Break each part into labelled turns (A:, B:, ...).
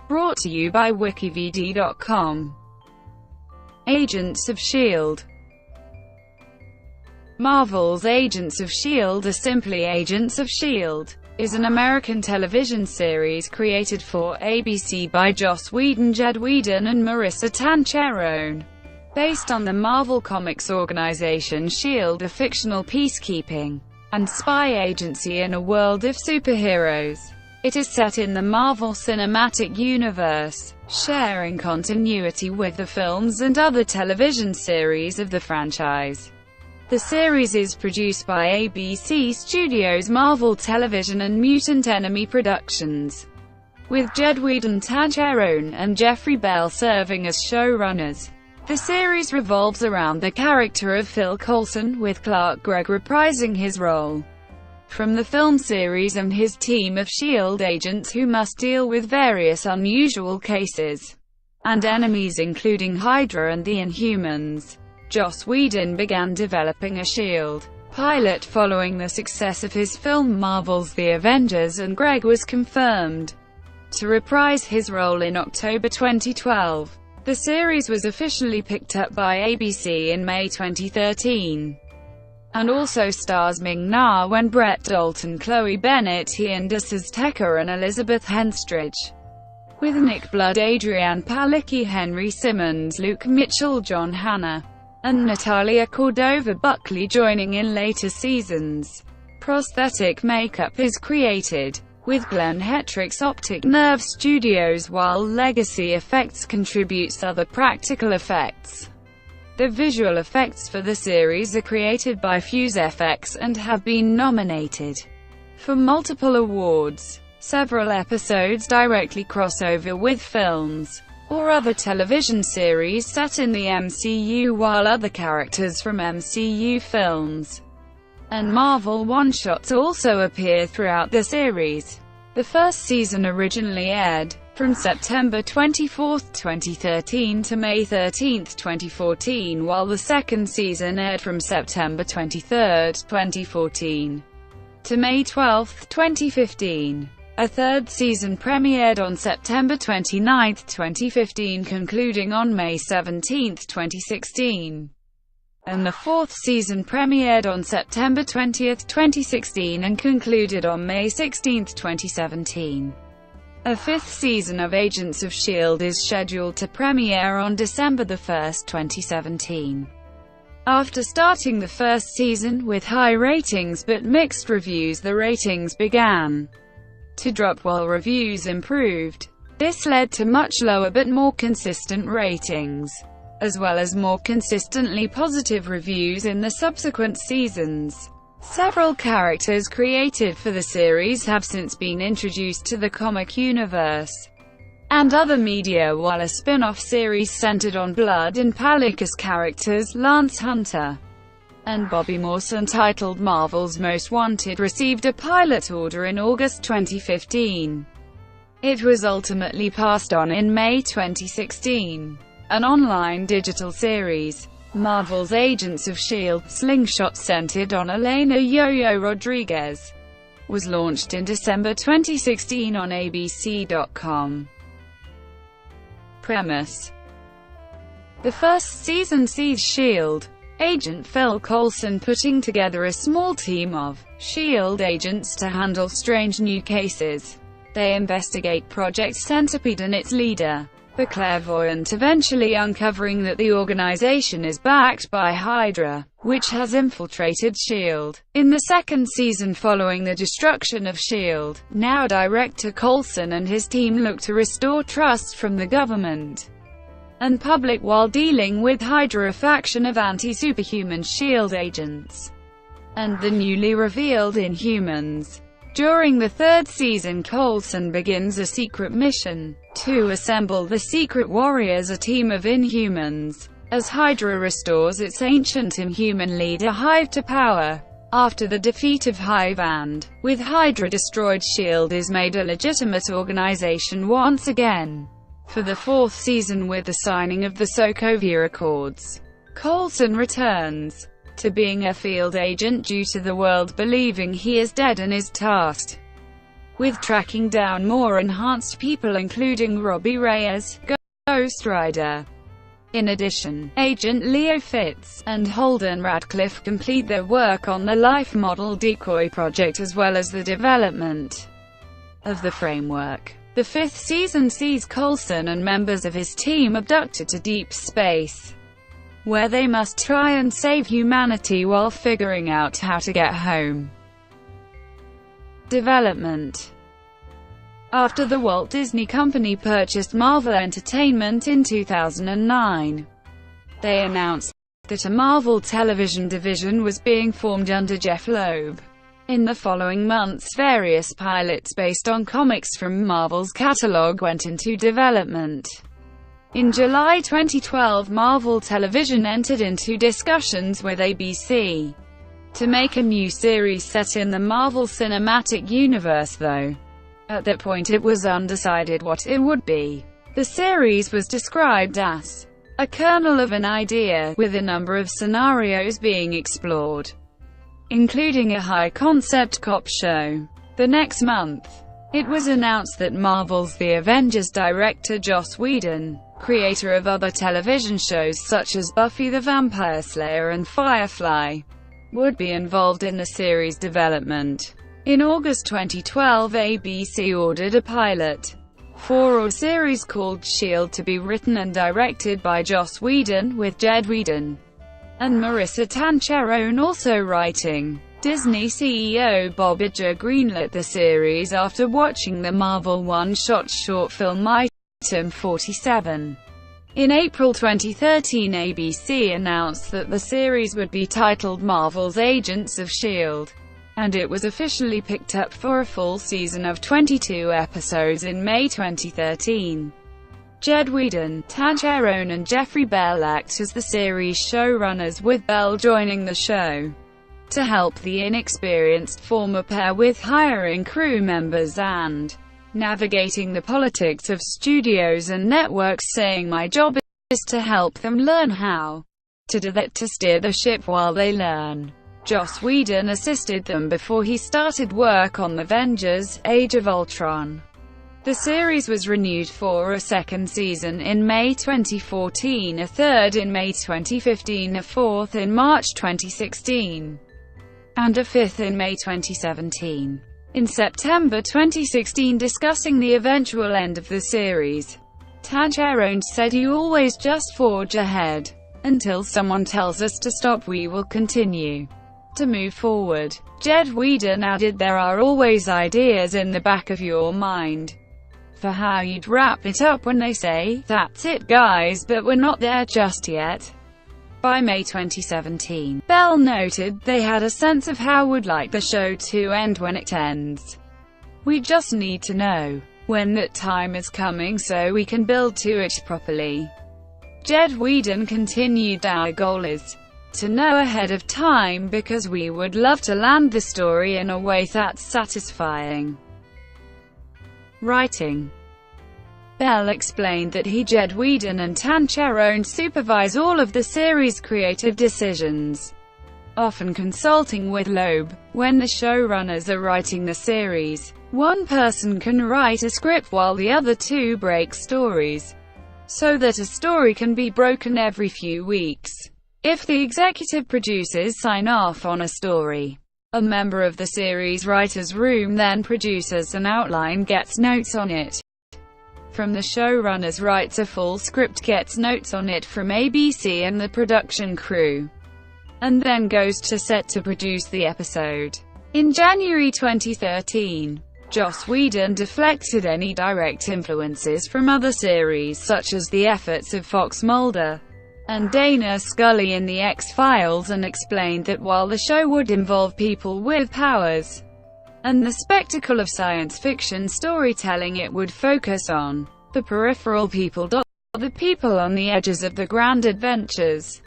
A: Brought to you by WikiVidi.com. Agents of S.H.I.E.L.D. Marvel's Agents of S.H.I.E.L.D. or simply Agents of S.H.I.E.L.D. is an American television series created for ABC by Joss Whedon, Jed Whedon and Maurissa Tancharoen. Based on the Marvel Comics organization S.H.I.E.L.D., a fictional peacekeeping and spy agency in a world of superheroes. It is set in the Marvel Cinematic Universe, sharing continuity with the films and other television series of the franchise. The series is produced by ABC Studios, Marvel Television and Mutant Enemy Productions, with Jed Whedon, Tancharoen, and Jeffrey Bell serving as showrunners. The series revolves around the character of Phil Coulson, with Clark Gregg reprising his role from the film series and his team of S.H.I.E.L.D. agents who must deal with various unusual cases and enemies including Hydra and the Inhumans. Joss Whedon began developing a S.H.I.E.L.D. pilot following the success of his film Marvel's The Avengers, and Gregg was confirmed to reprise his role in October 2012. The series was officially picked up by ABC in May 2013. And also stars Ming-Na Wen, Brett Dalton, Chloe Bennett, Muiranda Tecker and Elizabeth Henstridge, with Nick Blood, Adrienne Palicki, Henry Simmons, Luke Mitchell, John Hannah, and Natalia Cordova-Buckley joining in later seasons. Prosthetic makeup is created with Glenn Hetrick's Optic Nerve Studios, while Legacy Effects contributes other practical effects. The visual effects for the series are created by Fuse FX and have been nominated for multiple awards. Several episodes directly cross over with films or other television series set in the MCU, while other characters from MCU films and Marvel one-shots also appear throughout the series. The first season originally aired from September 24, 2013 to May 13, 2014, while the second season aired from September 23, 2014 to May 12, 2015. A third season premiered on September 29, 2015, concluding on May 17, 2016. And the fourth season premiered on September 20, 2016 and concluded on May 16, 2017. A fifth season of Agents of S.H.I.E.L.D. is scheduled to premiere on December 1, 2017. After starting the first season with high ratings but mixed reviews, the ratings began to drop while reviews improved. This led to much lower but more consistent ratings, as well as more consistently positive reviews in the subsequent seasons. Several characters created for the series have since been introduced to the comic universe and other media, while a spin-off series centered on Blood and Palicki's characters, Lance Hunter and Bobby Morse, entitled Marvel's Most Wanted, received a pilot order in August 2015. It was ultimately passed on in May 2016. An online digital series, Marvel's Agents of S.H.I.E.L.D. Slingshot, centered on Elena Yo-Yo Rodriguez, was launched in December 2016 on ABC.com. Premise: the first season sees S.H.I.E.L.D. agent Phil Coulson putting together a small team of S.H.I.E.L.D. agents to handle strange new cases. They investigate Project Centipede and its leader, the Clairvoyant, eventually uncovering that the organization is backed by Hydra, which has infiltrated S.H.I.E.L.D. In the second season, following the destruction of S.H.I.E.L.D., now director Coulson and his team look to restore trust from the government and public while dealing with Hydra, a faction of anti-superhuman S.H.I.E.L.D. agents, and the newly revealed Inhumans. During the third season, Coulson begins a secret mission to assemble the Secret Warriors, a team of Inhumans, as Hydra restores its ancient Inhuman leader Hive to power. After the defeat of Hive and, with Hydra destroyed, S.H.I.E.L.D. is made a legitimate organization once again. For the fourth season, with the signing of the Sokovia Accords, Coulson returns to being a field agent due to the world believing he is dead, and is tasked with tracking down more enhanced people including Robbie Reyes, Ghost Rider. In addition, Agent Leo Fitz and Holden Radcliffe complete their work on the Life Model Decoy project as well as the development of the framework. The fifth season sees Coulson and members of his team abducted to deep space, where they must try and save humanity while figuring out how to get home. Development. After the Walt Disney Company purchased Marvel Entertainment in 2009, they announced that a Marvel television division was being formed under Jeff Loeb. In the following months, various pilots based on comics from Marvel's catalog went into development. In July 2012, Marvel Television entered into discussions with ABC to make a new series set in the Marvel Cinematic Universe, though at that point it was undecided what it would be. The series was described as a kernel of an idea, with a number of scenarios being explored, including a high-concept cop show. The next month, it was announced that Marvel's The Avengers director Joss Whedon, creator of other television shows such as Buffy the Vampire Slayer and Firefly, would be involved in the series' development. In August 2012, ABC ordered a pilot for a series called S.H.I.E.L.D. to be written and directed by Joss Whedon, with Jed Whedon and Maurissa Tancharoen also writing. Disney CEO Bob Iger greenlit the series after watching the Marvel one-shot short film Item 47. In April 2013, ABC announced that the series would be titled Marvel's Agents of S.H.I.E.L.D., and it was officially picked up for a full season of 22 episodes in May 2013. Jed Whedon, Tancharoen and Jeffrey Bell act as the series showrunners, with Bell joining the show to help the inexperienced former pair with hiring crew members and navigating the politics of studios and networks, saying, "My job is to help them learn how to do that, to steer the ship while they learn." Joss Whedon assisted them before he started work on Avengers: Age of Ultron. The series was renewed for a second season in May 2014, a third in May 2015, a fourth in March 2016, and a fifth in May 2017. In September 2016, discussing the eventual end of the series, Tancharoen said, "You always just forge ahead. Until someone tells us to stop, we will continue to move forward." Jed Whedon added, "There are always ideas in the back of your mind for how you'd wrap it up when they say, 'That's it guys, but we're not there just yet.'" By May 2017, Bell noted, "They had a sense of how we'd like the show to end when it ends. We just need to know when that time is coming so we can build to it properly." Jed Whedon continued, "Our goal is to know ahead of time because we would love to land the story in a way that's satisfying." Writing. Bell explained that he, Jed Whedon and Tancharoen supervise all of the series' creative decisions, often consulting with Loeb. When the showrunners are writing the series, one person can write a script while the other two break stories, so that a story can be broken every few weeks. If the executive producers sign off on a story, a member of the series writers' room then produces an outline, gets notes on it from the showrunners, writes a full script, gets notes on it from ABC and the production crew, and then goes to set to produce the episode. In January 2013, Joss Whedon deflected any direct influences from other series, such as the efforts of Fox Mulder and Dana Scully in The X-Files, and explained that while the show would involve people with powers and the spectacle of science fiction storytelling, it would focus on the peripheral people, the people on the edges of the grand adventures.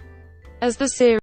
A: As the series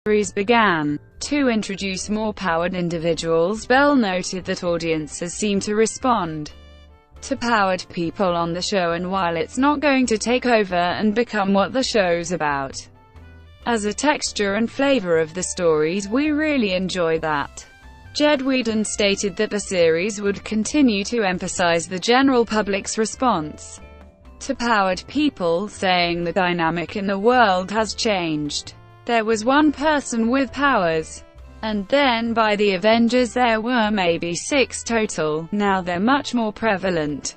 A: series began to introduce more powered individuals, Bell noted that audiences seem to respond to powered people on the show, and while it's not going to take over and become what the show's about, as a texture and flavor of the stories, we really enjoy that. Jed Whedon stated that the series would continue to emphasize the general public's response to powered people, saying the dynamic in the world has changed. There was one person with powers, and then by the Avengers there were maybe 6 total. Now they're much more prevalent.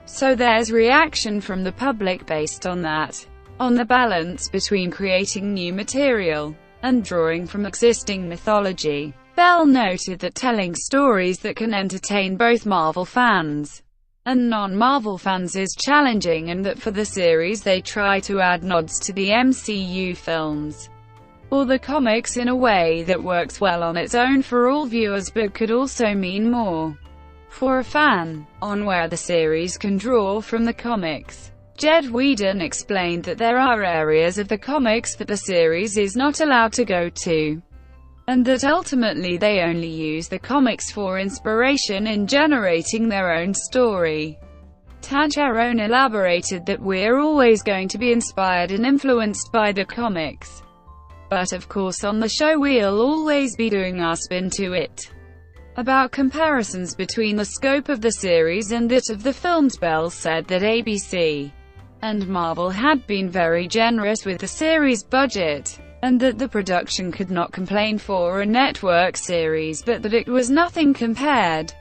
A: So there's reaction from the public based on that. On the balance between creating new material and drawing from existing mythology, Bell noted that telling stories that can entertain both Marvel fans and non-Marvel fans is challenging, and that for the series they try to add nods to the MCU films or the comics in a way that works well on its own for all viewers, but could also mean more for a fan on where the series can draw from the comics. Jed Whedon explained that there are areas of the comics that the series is not allowed to go to, and that ultimately they only use the comics for inspiration in generating their own story. Tancharoen elaborated that we're always going to be inspired and influenced by the comics, but of course on the show we'll always be doing our spin to it. About comparisons between the scope of the series and that of the films, Bell said that ABC and Marvel had been very generous with the series' budget, and that the production could not complain for a network series, but that it was nothing compared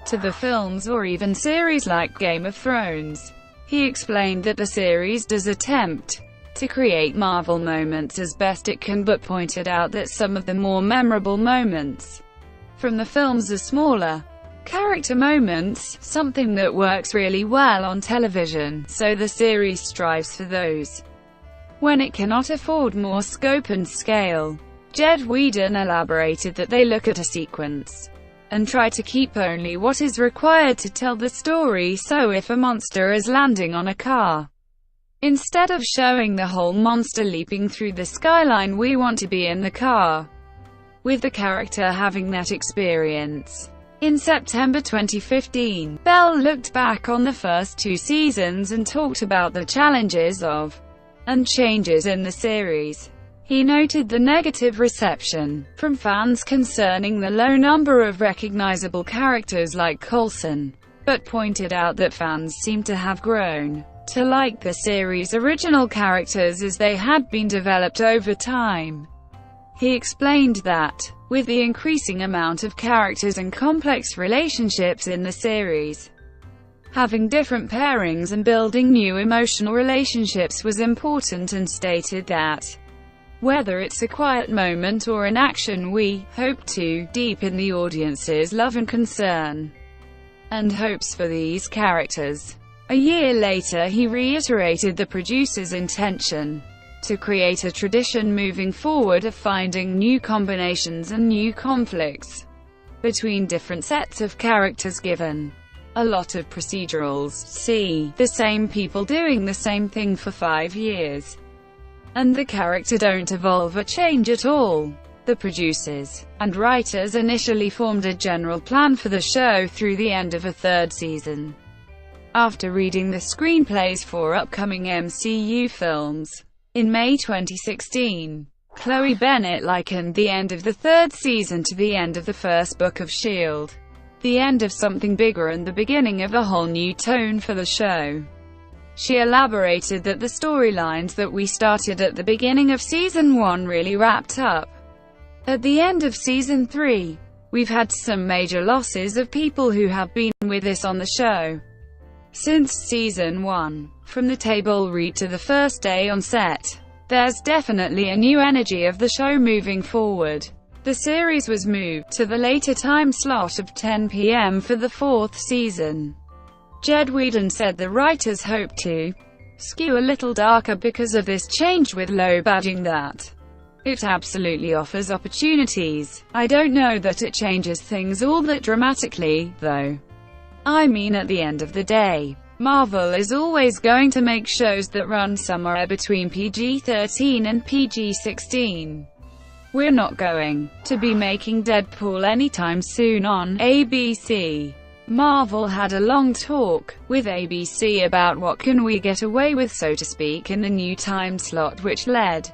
A: to the films or even series like Game of Thrones. He explained that the series does attempt to create Marvel moments as best it can, but pointed out that some of the more memorable moments from the films are smaller character moments, something that works really well on television, so the series strives for those when it cannot afford more scope and scale. Jed Whedon elaborated that they look at a sequence and try to keep only what is required to tell the story, so if a monster is landing on a car, instead of showing the whole monster leaping through the skyline, we want to be in the car with the character having that experience. In September 2015, Bell looked back on the first 2 seasons and talked about the challenges of and changes in the series. He noted the negative reception from fans concerning the low number of recognizable characters like Coulson, but pointed out that fans seem to have grown to like the series' original characters as they had been developed over time. He explained that, with the increasing amount of characters and complex relationships in the series, having different pairings and building new emotional relationships was important, and stated that, whether it's a quiet moment or an action, we hope to deepen the audience's love and concern and hopes for these characters. A year later, he reiterated the producer's intention to create a tradition moving forward of finding new combinations and new conflicts between different sets of characters, given a lot of procedurals, see the same people doing the same thing for 5 years, and the character don't evolve or change at all. The producers and writers initially formed a general plan for the show through the end of a 3rd season. After reading the screenplays for upcoming MCU films in May 2016, Chloe Bennett likened the end of the 3rd season to the end of the first book of S.H.I.E.L.D., the end of something bigger and the beginning of a whole new tone for the show. She elaborated that the storylines that we started at the beginning of Season 1 really wrapped up at the end of Season 3. We've had some major losses of people who have been with us on the show since Season 1. From the table read to the first day on set, there's definitely a new energy of the show moving forward. The series was moved to the later time slot of 10 p.m. for the 4th season. Jed Whedon said the writers hope to skew a little darker because of this change, with low badging that it absolutely offers opportunities. I don't know that it changes things all that dramatically, though. I mean, at the end of the day, Marvel is always going to make shows that run somewhere between PG-13 and PG-16. "We're not going to be making Deadpool anytime soon on ABC." Marvel had a long talk with ABC about what can we get away with, so to speak, in the new time slot, which led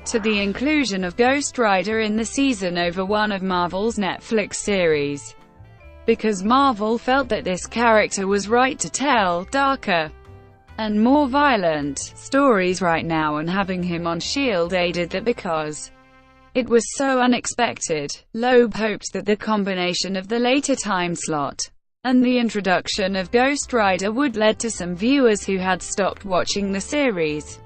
A: to the inclusion of Ghost Rider in the season over one of Marvel's Netflix series, because Marvel felt that this character was right to tell darker and more violent stories right now, and having him on S.H.I.E.L.D. aided that because it was so unexpected. Loeb hoped that the combination of the later time slot and the introduction of Ghost Rider would lead to some viewers who had stopped watching the series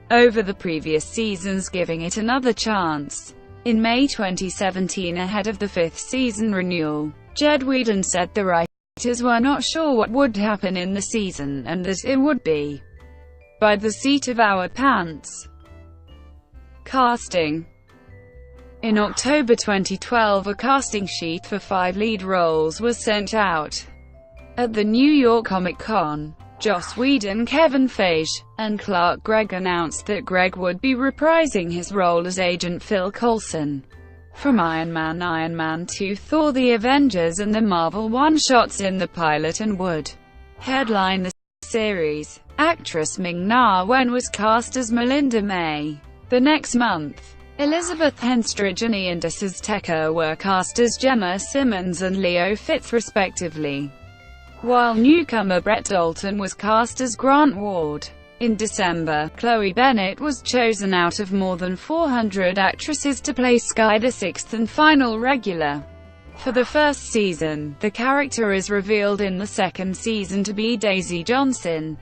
A: over the previous seasons giving it another chance. In May 2017, ahead of the fifth season renewal, Jed Whedon said the writers were not sure what would happen in the season, and that it would be by the seat of our pants. Casting. In October 2012, a casting sheet for 5 lead roles was sent out. At the New York Comic Con, Joss Whedon, Kevin Feige, and Clark Gregg announced that Gregg would be reprising his role as Agent Phil Coulson from Iron Man 2, Thor, The Avengers, and the Marvel one-shots in the pilot, and would headline the series. Actress Ming-Na Wen was cast as Melinda May. The next month, Elizabeth Henstridge and Ian DeSantis were cast as Gemma Simmons and Leo Fitz respectively, while newcomer Brett Dalton was cast as Grant Ward. In December, Chloe Bennett was chosen out of more than 400 actresses to play Skye, the sixth and final regular. For the first season, the character is revealed in the second season to be Daisy Johnson,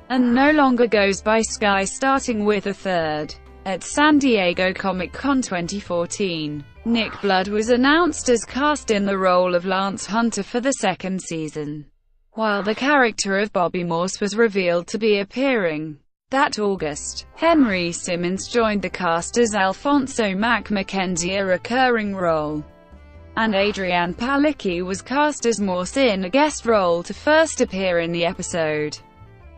A: and no longer goes by Skye, starting with the third. At San Diego Comic-Con 2014, Nick Blood was announced as cast in the role of Lance Hunter for the second season, while the character of Bobby Morse was revealed to be appearing. That August, Henry Simmons joined the cast as Alfonso Mac Mackenzie, a recurring role, and Adrianne Palicki was cast as Morse in a guest role to first appear in the episode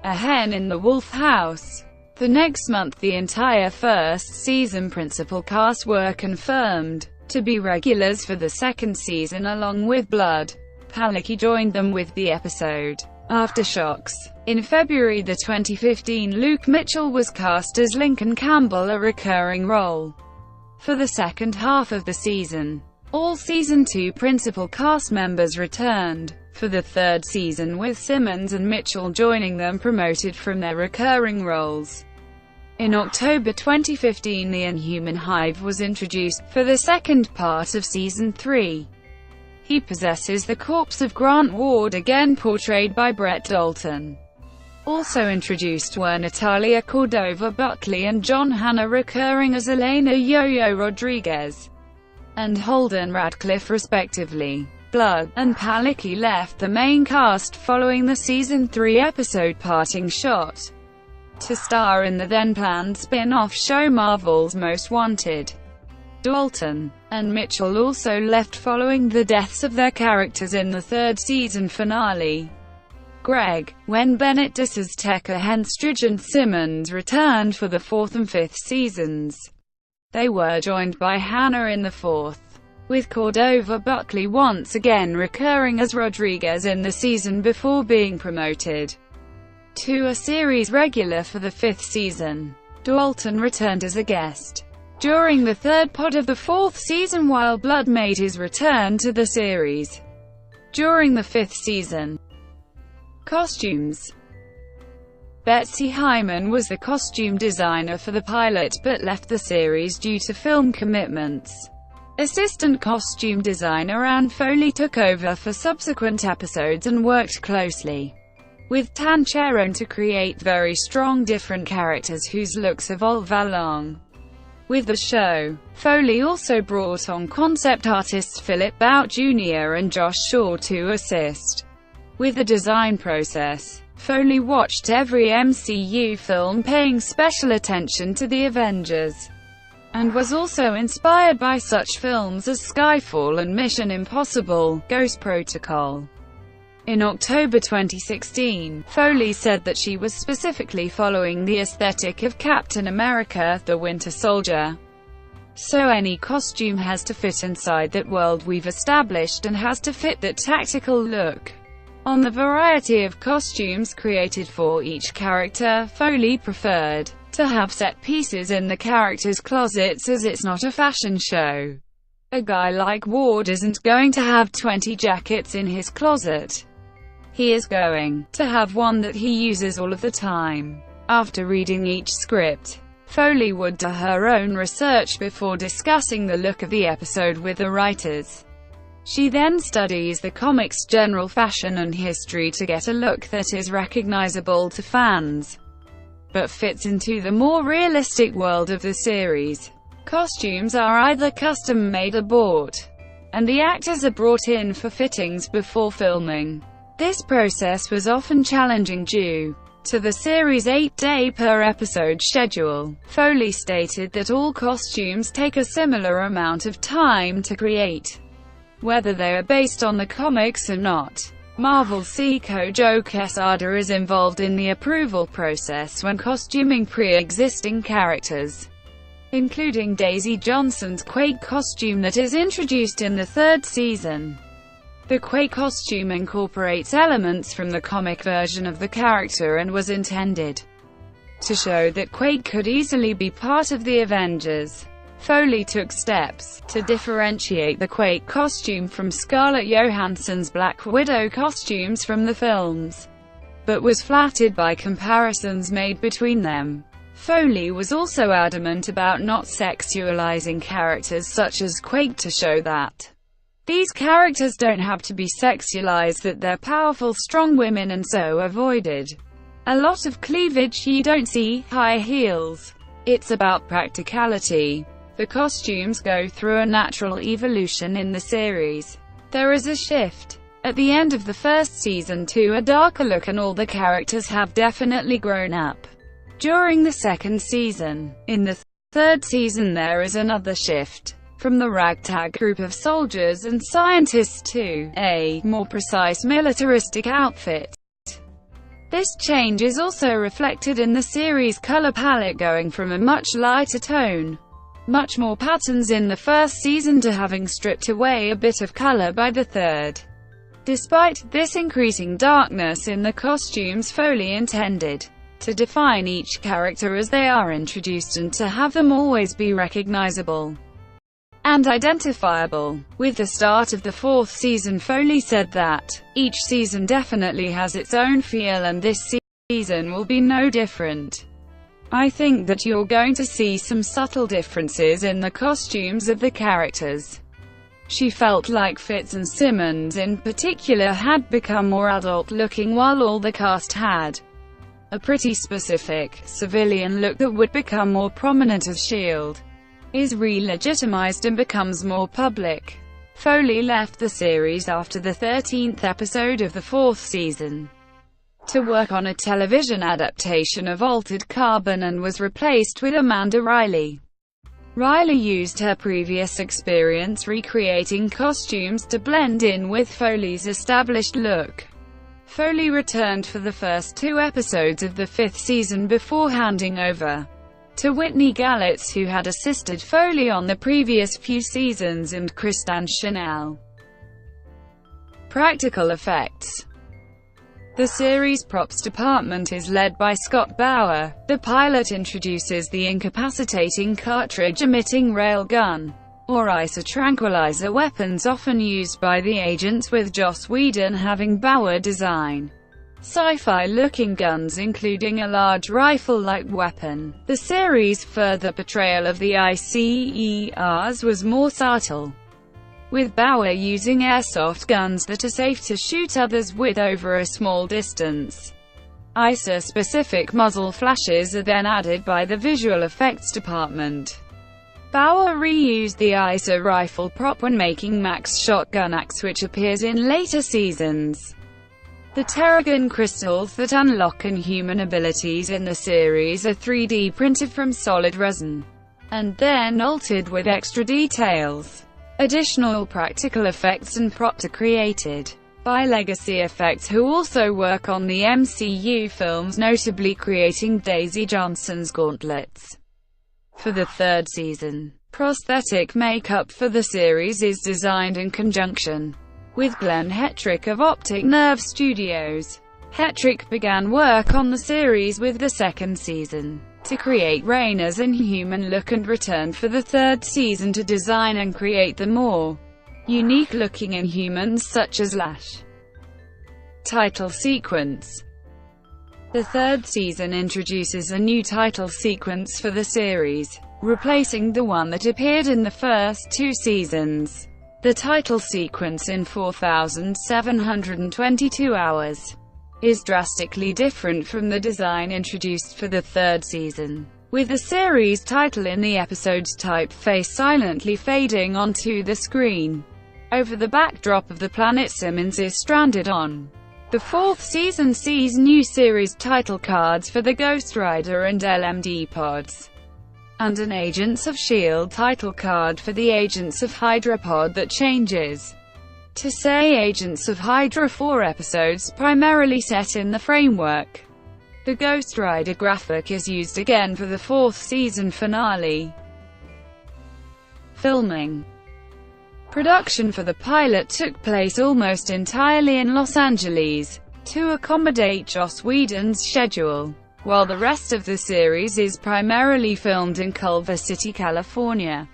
A: A Hen in the Wolf House. The next month, the entire first season principal cast were confirmed to be regulars for the second season along with Blood. Palicki joined them with the episode Aftershocks. In February 2015, Luke Mitchell was cast as Lincoln Campbell, a recurring role for the second half of the season. All Season 2 principal cast members returned for the third season, with Simmons and Mitchell joining them, promoted from their recurring roles. In October 2015, the Inhuman Hive was introduced for the second part of Season 3. He possesses the corpse of Grant Ward, again portrayed by Brett Dalton. Also introduced were Natalia Cordova-Buckley and John Hannah, recurring as Elena Yo-Yo Rodriguez and Holden Radcliffe respectively. Blood and Palicki left the main cast following the Season 3 episode Parting Shot to star in the then-planned spin-off show Marvel's Most Wanted. Dalton and Mitchell also left following the deaths of their characters in the third season finale. Gregg, when Bennett, DeSantis, Henstridge and Simmons returned for the fourth and fifth seasons. They were joined by Hannah in the fourth, with Cordova-Buckley once again recurring as Rodriguez in the season before being promoted to a series regular for the fifth season. Dalton returned as a guest during the third pod of the fourth season, while Blood made his return to the series during the fifth season. Costumes. Betsy Hyman was the costume designer for the pilot, but left the series due to film commitments. Assistant costume designer Anne Foley took over for subsequent episodes and worked closely with Tancharoen to create very strong different characters whose looks evolve along with the show. Foley also brought on concept artists Philip Bout Jr. and Josh Shaw to assist with the design process. Foley watched every MCU film, paying special attention to the Avengers, and was also inspired by such films as Skyfall and Mission Impossible: Ghost Protocol. In October 2016, Foley said that she was specifically following the aesthetic of Captain America: The Winter Soldier. So any costume has to fit inside that world we've established and has to fit that tactical look. On the variety of costumes created for each character, Foley preferred to have set pieces in the characters' closets, as it's not a fashion show. A guy like Ward isn't going to have 20 jackets in his closet. He is going to have one that he uses all of the time. After reading each script, Foley would do her own research before discussing the look of the episode with the writers. She then studies the comics' general fashion and history to get a look that is recognizable to fans, but fits into the more realistic world of the series. Costumes are either custom-made or bought, and the actors are brought in for fittings before filming. This process was often challenging due to the series' 8-day per episode schedule. Foley stated that all costumes take a similar amount of time to create, whether they are based on the comics or not. Marvel's CEO Joe Quesada is involved in the approval process when costuming pre-existing characters, including Daisy Johnson's Quake costume that is introduced in the third season. The Quake costume incorporates elements from the comic version of the character and was intended to show that Quake could easily be part of the Avengers. Foley took steps to differentiate the Quake costume from Scarlett Johansson's Black Widow costumes from the films, but was flattered by comparisons made between them. Foley was also adamant about not sexualizing characters such as Quake to show that these characters don't have to be sexualized, that they're powerful, strong women, and so avoided a lot of cleavage. You don't see high heels. It's about practicality. The costumes go through a natural evolution in the series. There is a shift at the end of the first season to a darker look, and all the characters have definitely grown up during the second season. In the third season there is another shift from the ragtag group of soldiers and scientists to a more precise militaristic outfit. This change is also reflected in the series' color palette, going from a much lighter tone, much more patterns in the first season, to having stripped away a bit of color by the third. Despite this increasing darkness in the costumes, Foley intended to define each character as they are introduced and to have them always be recognizable and identifiable. With the start of the fourth season, Foley said that each season definitely has its own feel, and this season will be no different. I think that you're going to see some subtle differences in the costumes of the characters. She felt like Fitz and Simmons in particular had become more adult-looking, while all the cast had a pretty specific, civilian look that would become more prominent as S.H.I.E.L.D. is re-legitimized and becomes more public. Foley left the series after the 13th episode of the fourth season to work on a television adaptation of Altered Carbon and was replaced with Amanda Riley. Riley used her previous experience recreating costumes to blend in with Foley's established look. Foley returned for the first 2 episodes of the 5th season before handing over to Whitney Galitz, who had assisted Foley on the previous few seasons, and Kristan Chanel. Practical effects. The series' props department is led by Scott Bauer. The pilot introduces the incapacitating cartridge-emitting railgun, or isotranquilizer weapons often used by the agents, with Joss Whedon having Bauer design sci-fi-looking guns, including a large rifle-like weapon. The series' further portrayal of the ICERs was more subtle, with Bauer using airsoft guns that are safe to shoot others with over a small distance. ICER-specific muzzle flashes are then added by the visual effects department. Bauer reused the ICER rifle prop when making Mac's shotgun axe, which appears in later seasons. The Terrigen crystals that unlock Inhuman abilities in the series are 3D printed from solid resin, and then altered with extra details. Additional practical effects and props are created by Legacy Effects, who also work on the MCU films, notably creating Daisy Johnson's gauntlets for the third season. Prosthetic makeup for the series is designed in conjunction with Glenn Hetrick of Optic Nerve Studios. Hetrick began work on the series with the second season to create Raynor's Inhuman look and returned for the third season to design and create the more unique-looking Inhumans such as Lash. Title sequence. The third season introduces a new title sequence for the series, replacing the one that appeared in the first two seasons. The title sequence in 4,722 hours is drastically different from the design introduced for the third season, with the series title in the episode's typeface silently fading onto the screen over the backdrop of the planet Simmons is stranded on. The fourth season sees new series title cards for the Ghost Rider and LMD pods, and an Agents of S.H.I.E.L.D. title card for the Agents of Hydra pod that changes to say Agents of Hydra 4 episodes primarily set in the framework. The Ghost Rider graphic is used again for the fourth season finale. Filming. Production for the pilot took place almost entirely in Los Angeles, to accommodate Joss Whedon's schedule, while the rest of the series is primarily filmed in Culver City, California.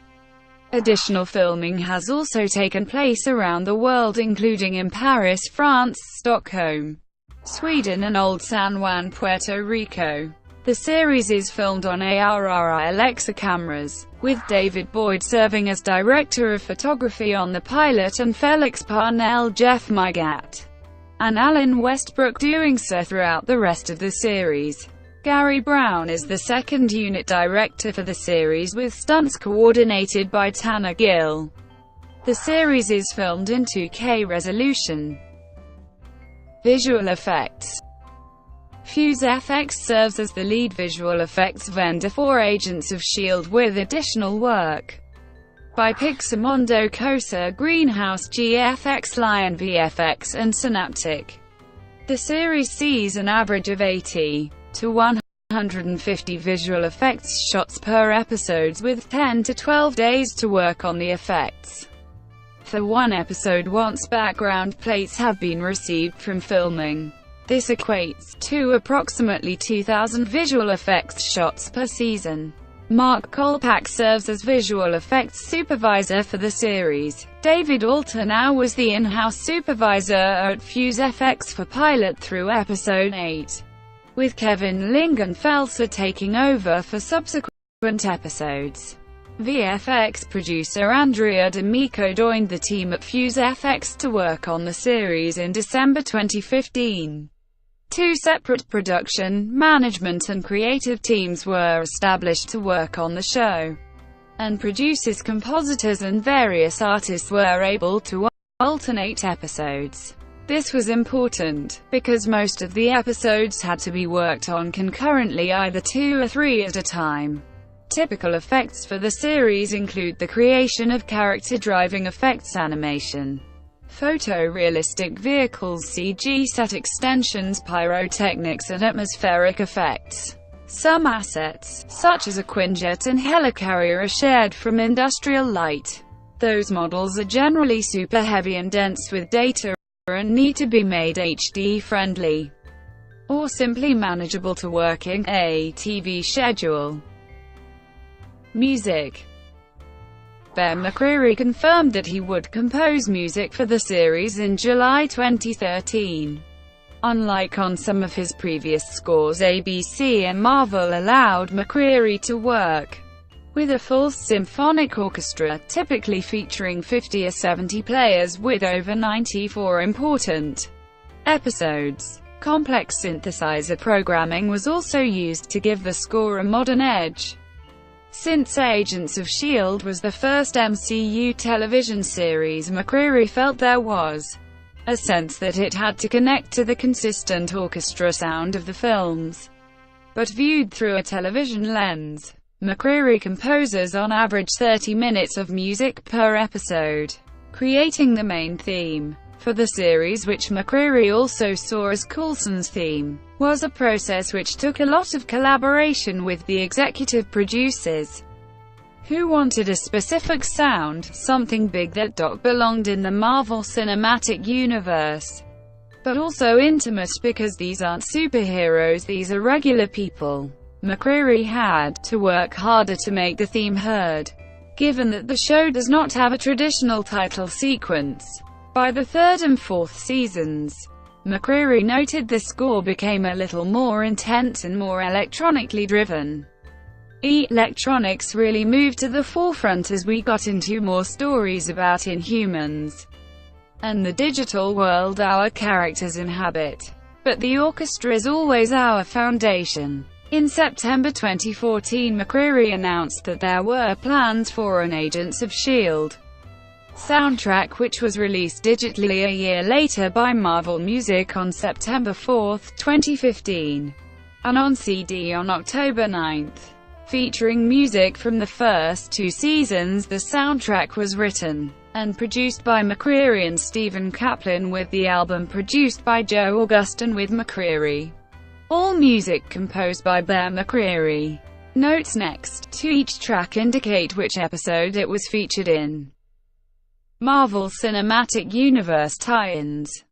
A: Additional filming has also taken place around the world, including in Paris, France, Stockholm, Sweden and Old San Juan, Puerto Rico. The series is filmed on ARRI Alexa cameras, with David Boyd serving as director of photography on the pilot and Felix Parnell, Jeff Mygat, and Alan Westbrook doing so throughout the rest of the series. Gary Brown is the second unit director for the series, with stunts coordinated by Tanner Gill. The series is filmed in 2K resolution. Visual effects. Fuse FX serves as the lead visual effects vendor for Agents of S.H.I.E.L.D. with additional work by Pixamondo, Cosa, Greenhouse GFX, Lion VFX, and Synaptic. The series sees an average of 80 to 150 visual effects shots per episode, with 10 to 12 days to work on the effects for one episode once background plates have been received from filming. This equates to approximately 2,000 visual effects shots per season. Mark Kolpak serves as visual effects supervisor for the series. David Alter was the in-house supervisor at Fuse FX for pilot through episode 8, with Kevin Lingenfelser taking over for subsequent episodes. VFX producer Andrea D'Amico joined the team at Fuse FX to work on the series in December 2015. Two separate production, management and creative teams were established to work on the show, and producers, compositors and various artists were able to alternate episodes. This was important, because most of the episodes had to be worked on concurrently, either 2 or 3 at a time. Typical effects for the series include the creation of character driving effects, animation, photorealistic vehicles, CG set extensions, pyrotechnics and atmospheric effects. Some assets, such as a Quinjet and helicarrier, are shared from Industrial Light. Those models are generally super heavy and dense with data and need to be made HD friendly, or simply manageable to working a TV schedule. Music. Bear McCreary confirmed that he would compose music for the series in July 2013. Unlike on some of his previous scores, ABC and Marvel allowed McCreary to work with a full symphonic orchestra, typically featuring 50 or 70 players with over 94 important episodes. Complex synthesizer programming was also used to give the score a modern edge. Since Agents of S.H.I.E.L.D. was the first MCU television series, McCreary felt there was a sense that it had to connect to the consistent orchestra sound of the films, but viewed through a television lens. McCreary composes on average 30 minutes of music per episode, creating the main theme for the series, which McCreary also saw as Coulson's theme, was a process which took a lot of collaboration with the executive producers. who wanted a specific sound, something big that belonged in the Marvel Cinematic Universe, but also intimate because these aren't superheroes, these are regular people. McCreary had to work harder to make the theme heard, given that the show does not have a traditional title sequence. By the third and fourth seasons, McCreary noted the score became a little more intense and more electronically driven. Electronics really moved to the forefront as we got into more stories about Inhumans and the digital world our characters inhabit. But the orchestra is always our foundation. In September 2014, McCreary announced that there were plans for an Agents of S.H.I.E.L.D. soundtrack, which was released digitally a year later by Marvel Music on September 4, 2015, and on CD on October 9. Featuring music from the first two seasons, the soundtrack was written and produced by McCreary and Stephen Kaplan, with the album produced by Joe Augustin with McCreary. All music composed by Bear McCreary. Notes next to each track indicate which episode it was featured in. Marvel Cinematic Universe tie-ins.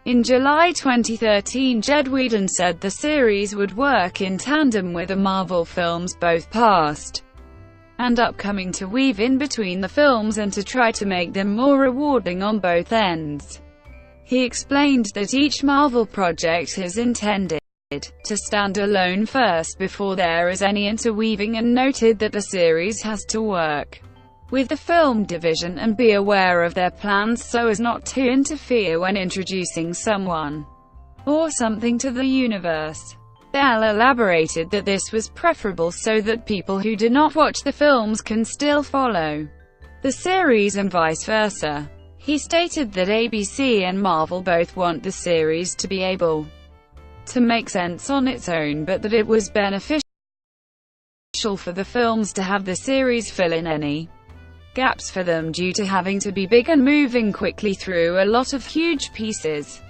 A: In July 2013, Jed Whedon said the series would work in tandem with the Marvel films, both past and upcoming, to weave in between the films and to try to make them more rewarding on both ends. He explained that each Marvel project is intended to stand alone first before there is any interweaving, and noted that the series has to work with the film division and be aware of their plans so as not to interfere when introducing someone or something to the universe. Bell elaborated that this was preferable so that people who do not watch the films can still follow the series and vice versa. He stated that ABC and Marvel both want the series to be able to make sense on its own, but that it was beneficial for the films to have the series fill in any gaps for them due to having to be big and moving quickly through a lot of huge pieces,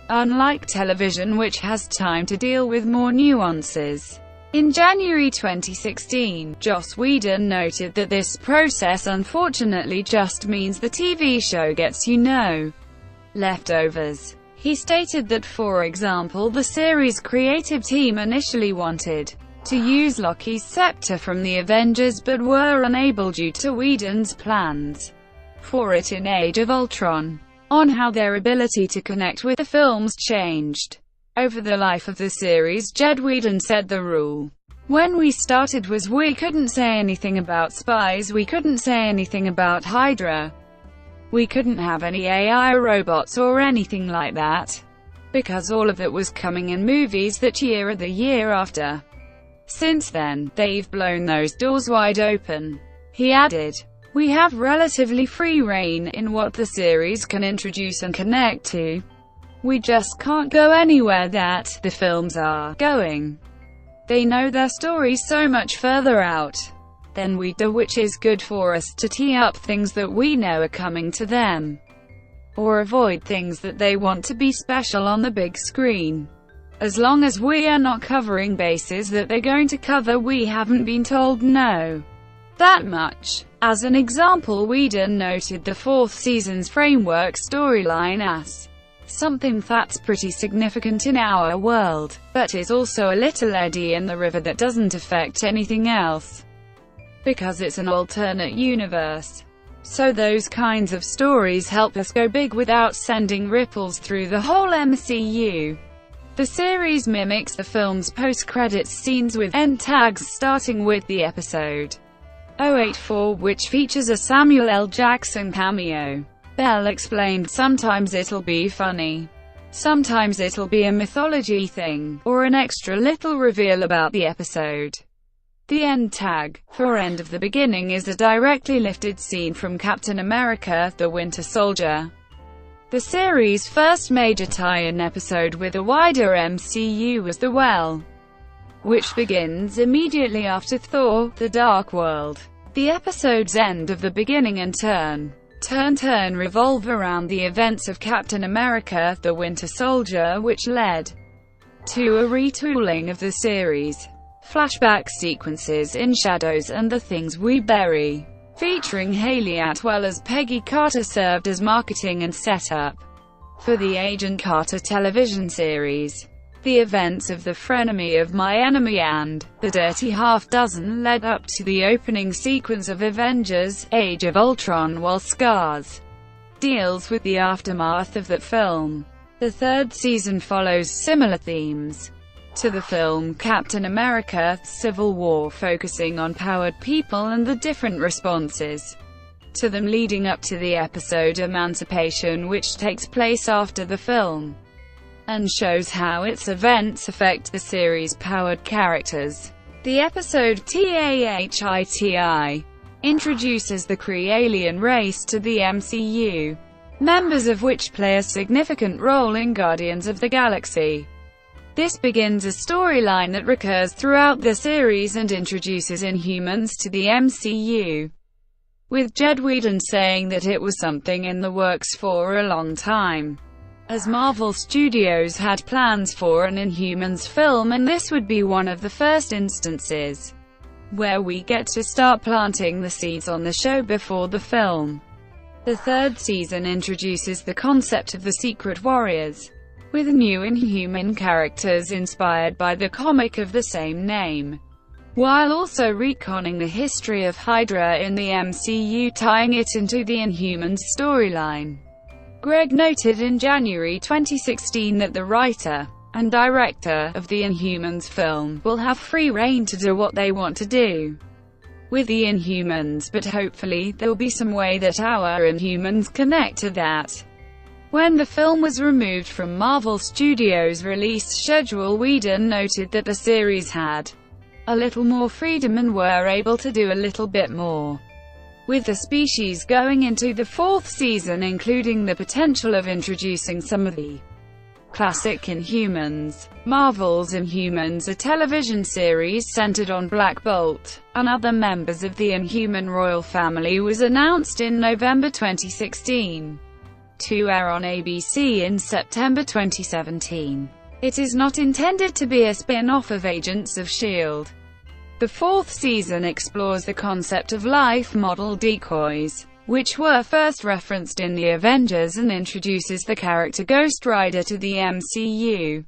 A: unlike television, which has time to deal with more nuances. In January 2016, Joss Whedon noted that this process unfortunately just means the TV show gets leftovers. He stated that, for example, the series' creative team initially wanted to use Loki's scepter from the Avengers but were unable due to Whedon's plans for it in Age of Ultron. On how their ability to connect with the films changed over the life of the series, Jed Whedon said the rule when we started was we couldn't say anything about spies, we couldn't say anything about Hydra, we couldn't have any AI robots or anything like that, because all of it was coming in movies that year or the year after. Since then, they've blown those doors wide open. He added, "We have relatively free rein in what the series can introduce and connect to. We just can't go anywhere that the films are going. They know their stories so much further out than we do, which is good for us to tee up things that we know are coming to them, or avoid things that they want to be special on the big screen. As long as we are not covering bases that they're going to cover, we haven't been told no that much." As an example, Whedon noted the fourth season's framework storyline as something that's pretty significant in our world, but is also a little eddy in the river that doesn't affect anything else, because it's an alternate universe. So those kinds of stories help us go big without sending ripples through the whole MCU. The series mimics the film's post-credits scenes with end tags, starting with the episode 084, which features a Samuel L. Jackson cameo. Bell explained, "Sometimes it'll be funny. Sometimes it'll be a mythology thing, or an extra little reveal about the episode." The end tag for End of the Beginning is a directly lifted scene from Captain America: The Winter Soldier, the series' first major tie-in episode with a wider MCU, was The Well, which begins immediately after Thor: The Dark World. The episode's End of the Beginning and turn revolve around the events of Captain America: The Winter Soldier, which led to a retooling of the series. flashback sequences in Shadows and the Things We Bury, featuring Haley Atwell as Peggy Carter, served as marketing and setup for the Agent Carter television series. The events of The Frenemy of My Enemy and The Dirty Half-Dozen led up to the opening sequence of Avengers: Age of Ultron, while Scars deals with the aftermath of that film. The third season follows similar themes to the film Captain America: Civil War, focusing on powered people and the different responses to them leading up to the episode Emancipation, which takes place after the film and shows how its events affect the series' powered characters. The episode TAHITI introduces the Kree alien race to the MCU, members of which play a significant role in Guardians of the Galaxy. This begins a storyline that recurs throughout the series and introduces Inhumans to the MCU, with Jed Whedon saying that it was something in the works for a long time, as Marvel Studios had plans for an Inhumans film, and this would be one of the first instances where we get to start planting the seeds on the show before the film. The third season introduces the concept of the Secret Warriors, with new Inhuman characters inspired by the comic of the same name, while also retconning the history of Hydra in the MCU, tying it into the Inhumans storyline. Gregg noted in January 2016 that the writer and director of the Inhumans film will have free rein to do what they want to do with the Inhumans, but hopefully there'll be some way that our Inhumans connect to that. When the film was removed from Marvel Studios' release schedule, Whedon noted that the series had a little more freedom and were able to do a little bit more with the species going into the fourth season, including the potential of introducing some of the classic Inhumans. Marvel's Inhumans, a television series centered on Black Bolt and other members of the Inhuman royal family, was announced in November 2016 to air on ABC in September 2017. It is not intended to be a spin-off of Agents of S.H.I.E.L.D. The fourth season explores the concept of life model decoys, which were first referenced in the Avengers, and introduces the character Ghost Rider to the MCU.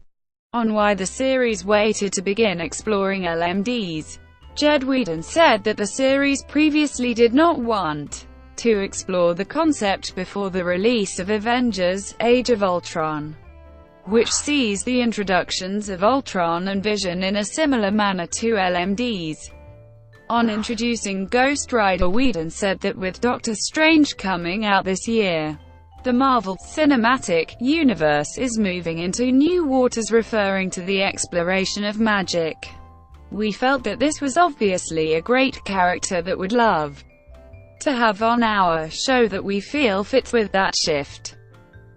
A: On why the series waited to begin exploring LMDs, Jed Whedon said that the series previously did not want to explore the concept before the release of Avengers: Age of Ultron, which sees the introductions of Ultron and Vision in a similar manner to LMDs. On introducing Ghost Rider, Whedon said that with Doctor Strange coming out this year, the Marvel Cinematic Universe is moving into new waters, referring to the exploration of magic. We felt that this was obviously a great character that would love to have on our show that we feel fits with that shift.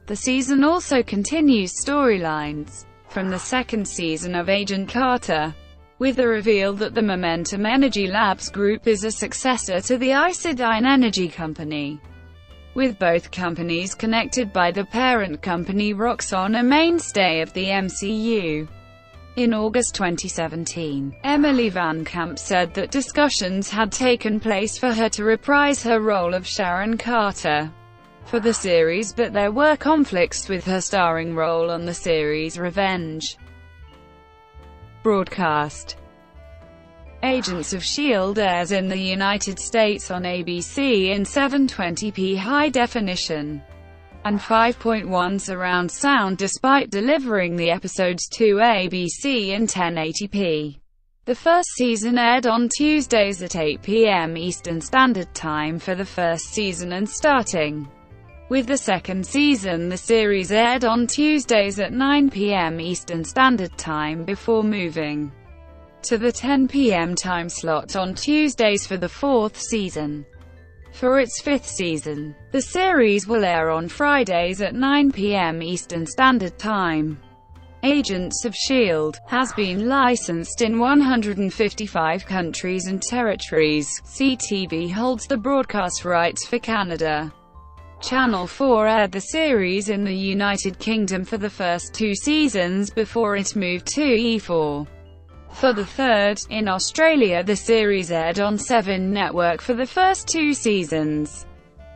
A: The season also continues storylines from the second season of Agent Carter, with the reveal that the Momentum Energy Labs group is a successor to the Isodyne Energy Company, with both companies connected by the parent company Roxxon, a mainstay of the MCU. In August 2017, Emily Van Camp said that discussions had taken place for her to reprise her role of Sharon Carter for the series, but there were conflicts with her starring role on the series Revenge. Broadcast. Agents of S.H.I.E.L.D. airs in the United States on ABC in 720p high definition and 5.1 surround sound, despite delivering the episodes to ABC in 1080p. The first season aired on Tuesdays at 8 p.m. Eastern Standard Time for the first season, and starting with the second season, the series aired on Tuesdays at 9 p.m. Eastern Standard Time before moving to the 10 p.m. time slot on Tuesdays for the fourth season. For its fifth season, the series will air on Fridays at 9 p.m. Eastern Standard Time. Agents of S.H.I.E.L.D. has been licensed in 155 countries and territories. CTV holds the broadcast rights for Canada. Channel 4 aired the series in the United Kingdom for the first two seasons before it moved to E4 For the third, in Australia the series aired on 7 Network for the first 2 seasons,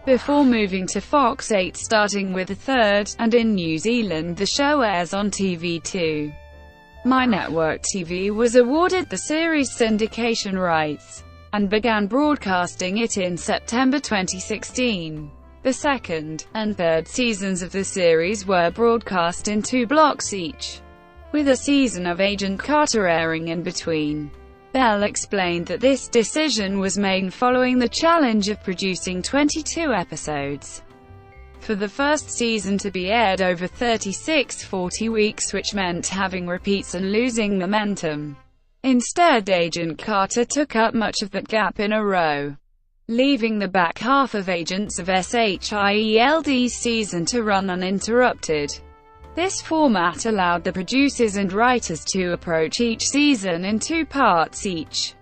A: before moving to Fox 8 starting with the third, and in New Zealand the show airs on TV2. My Network TV was awarded the series syndication rights, and began broadcasting it in September 2016. The second and third seasons of the series were broadcast in 2 blocks each, with a season of Agent Carter airing in between. Bell explained that this decision was made following the challenge of producing 22 episodes for the first season to be aired over 36-40 weeks, which meant having repeats and losing momentum. Instead, Agent Carter took up much of that gap in a row, leaving the back half of Agents of S.H.I.E.L.D's season to run uninterrupted. This format allowed the producers and writers to approach each season in 2 parts each,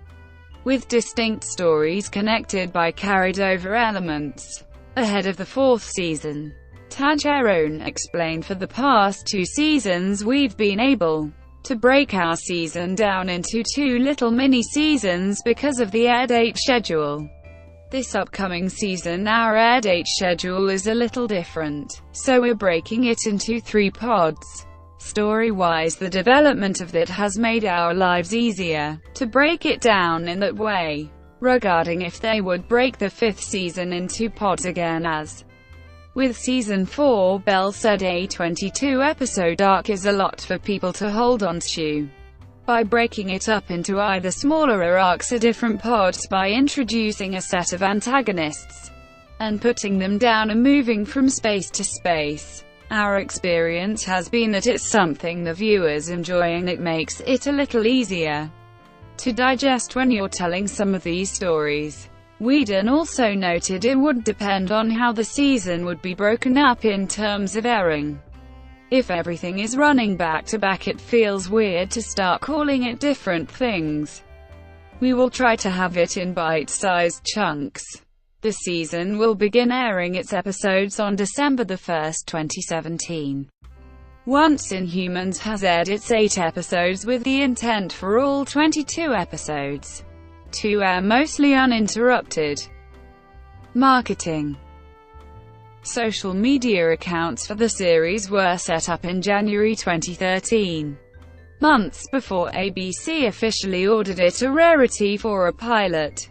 A: with distinct stories connected by carried-over elements. Ahead of the 4th season, Tancharoen explained, "For the past 2 seasons we've been able to break our season down into 2 little mini-seasons because of the air date schedule. This upcoming season our air date schedule is a little different, so we're breaking it into 3 pods. Story-wise, the development of that has made our lives easier to break it down in that way." Regarding if they would break the 5th season into pods again as with Season 4, Bell said, "A 22-episode arc is a lot for people to hold on to. By breaking it up into either smaller arcs or different pods, by introducing a set of antagonists and putting them down and moving from space to space, our experience has been that it's something the viewers enjoy and it makes it a little easier to digest when you're telling some of these stories." Whedon also noted it would depend on how the season would be broken up in terms of airing. "If everything is running back-to-back, it feels weird to start calling it different things. We will try to have it in bite-sized chunks." The season will begin airing its episodes on December 1, 2017. Once Inhumans has aired its 8 episodes, with the intent for all 22 episodes to air mostly uninterrupted. Marketing. Social media accounts for the series were set up in January 2013, months before ABC officially ordered it a rarity for a pilot.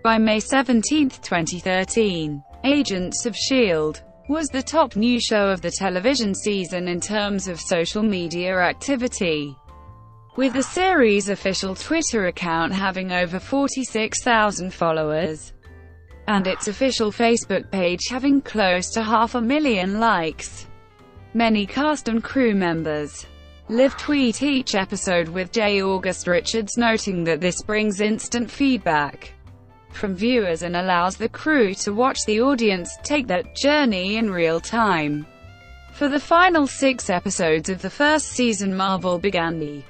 A: By May 17, 2013, Agents of S.H.I.E.L.D. was the top new show of the television season in terms of social media activity, with the series' official Twitter account having over 46,000 followers, and its official Facebook page having close to 500,000 likes. Many cast and crew members live tweet each episode, with J. August Richards noting that this brings instant feedback from viewers and allows the crew to watch the audience take that journey in real time. For the final 6 episodes of the first season, Marvel began the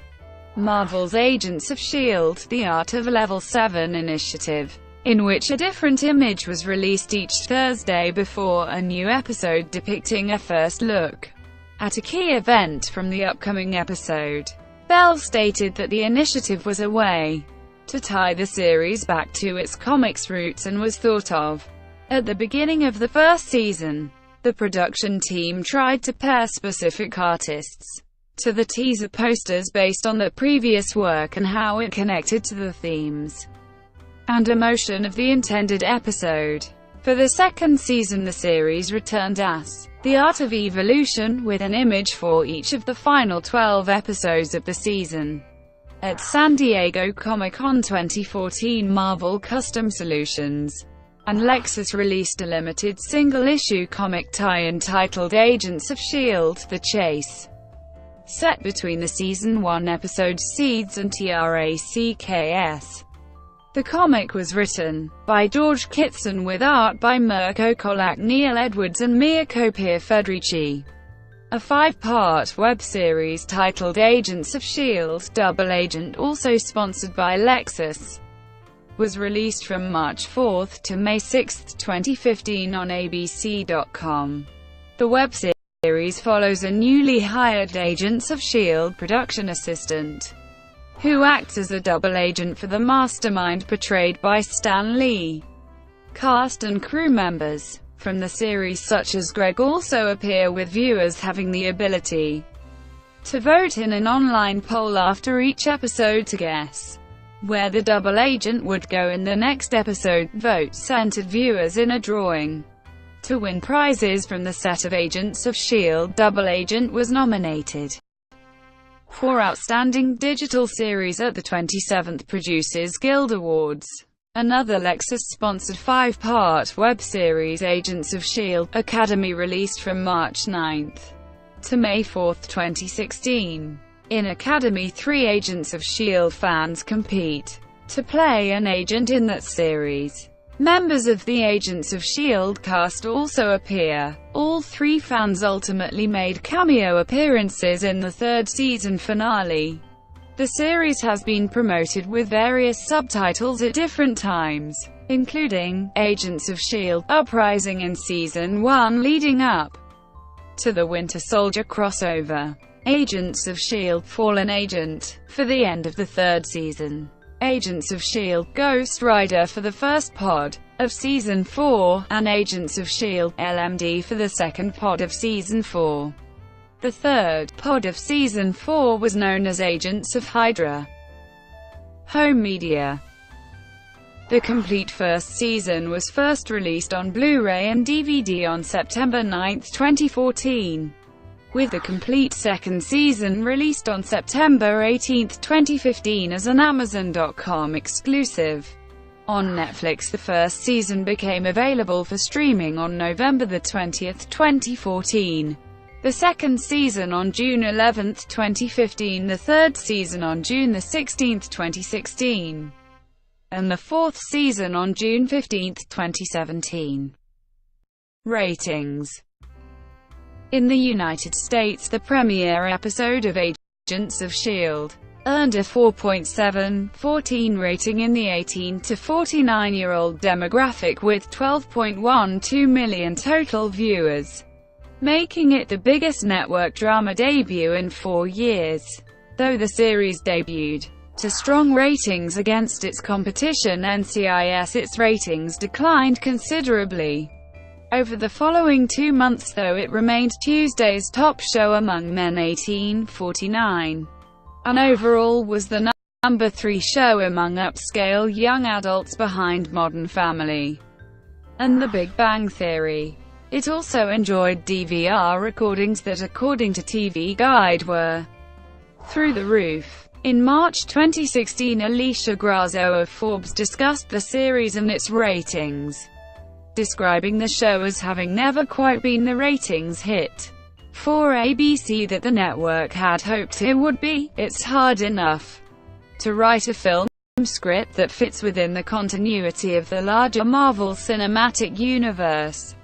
A: Marvel's Agents of S.H.I.E.L.D. The Art of Level 7 initiative, in which a different image was released each Thursday before a new episode depicting a first look at a key event from the upcoming episode. Bell stated that the initiative was a way to tie the series back to its comics roots and was thought of at the beginning of the first season. The production team tried to pair specific artists to the teaser posters based on the previous work and how it connected to the themes and emotion of the intended episode. For the second season, the series returned as The Art of Evolution, with an image for each of the final 12 episodes of the season. At San Diego Comic-Con 2014, Marvel Custom Solutions and Lexus released a limited single-issue comic tie-in titled Agents of S.H.I.E.L.D. The Chase, set between the Season 1 episodes Seeds and Tracks. The comic was written by George Kitson with art by Mirko Colac, Neil Edwards and Mirko Pierfederici. A 5-part web series titled Agents of S.H.I.E.L.D. Double Agent, also sponsored by Lexus, was released from March 4 to May 6, 2015 on ABC.com. The web series follows a newly hired Agents of S.H.I.E.L.D. production assistant, who acts as a double agent for the mastermind portrayed by Stan Lee. Cast and crew members from the series such as Gregg also appear, with viewers having the ability to vote in an online poll after each episode to guess where the double agent would go in the next episode. Votes entered viewers in a drawing to win prizes from the set of Agents of S.H.I.E.L.D. Double Agent was nominated for Outstanding Digital Series at the 27th Producers Guild Awards. Another Lexus-sponsored 5-part web series, Agents of S.H.I.E.L.D. Academy, released from March 9 to May 4, 2016. In Academy 3, Agents of S.H.I.E.L.D. fans compete to play an agent in that series. Members of the Agents of S.H.I.E.L.D. cast also appear. All 3 fans ultimately made cameo appearances in the 3rd season finale. The series has been promoted with various subtitles at different times, including Agents of S.H.I.E.L.D. Uprising in Season 1 leading up to the Winter Soldier crossover, Agents of S.H.I.E.L.D. Fallen Agent for the end of the 3rd season, Agents of S.H.I.E.L.D. Ghost Rider for the first pod of Season 4, and Agents of S.H.I.E.L.D. LMD for the 2nd pod of Season 4. The 3rd pod of Season 4 was known as Agents of Hydra. Home media. The complete first season was first released on Blu-ray and DVD on September 9, 2014, with the complete second season released on September 18, 2015 as an Amazon.com exclusive. On Netflix, the first season became available for streaming on November 20, 2014. The second season on June 11, 2015, the 3rd season on June 16, 2016, and the 4th season on June 15, 2017. Ratings. In the United States, the premiere episode of Agents of S.H.I.E.L.D. earned a 4.7/14 rating in the 18 to 49-year-old demographic with 12.12 million total viewers, making it the biggest network drama debut in 4 years. Though the series debuted to strong ratings against its competition NCIS, its ratings declined considerably over the following 2 months, though it remained Tuesday's top show among men 18-49, and overall was the number 3 show among upscale young adults behind Modern Family and The Big Bang Theory. It also enjoyed DVR recordings that, according to TV Guide, were through the roof. In March 2016, Alicia Grasso of Forbes discussed the series and its ratings, describing the show as having never quite been the ratings hit for ABC that the network had hoped it would be. It's hard enough to write a film script that fits within the continuity of the larger Marvel Cinematic Universe.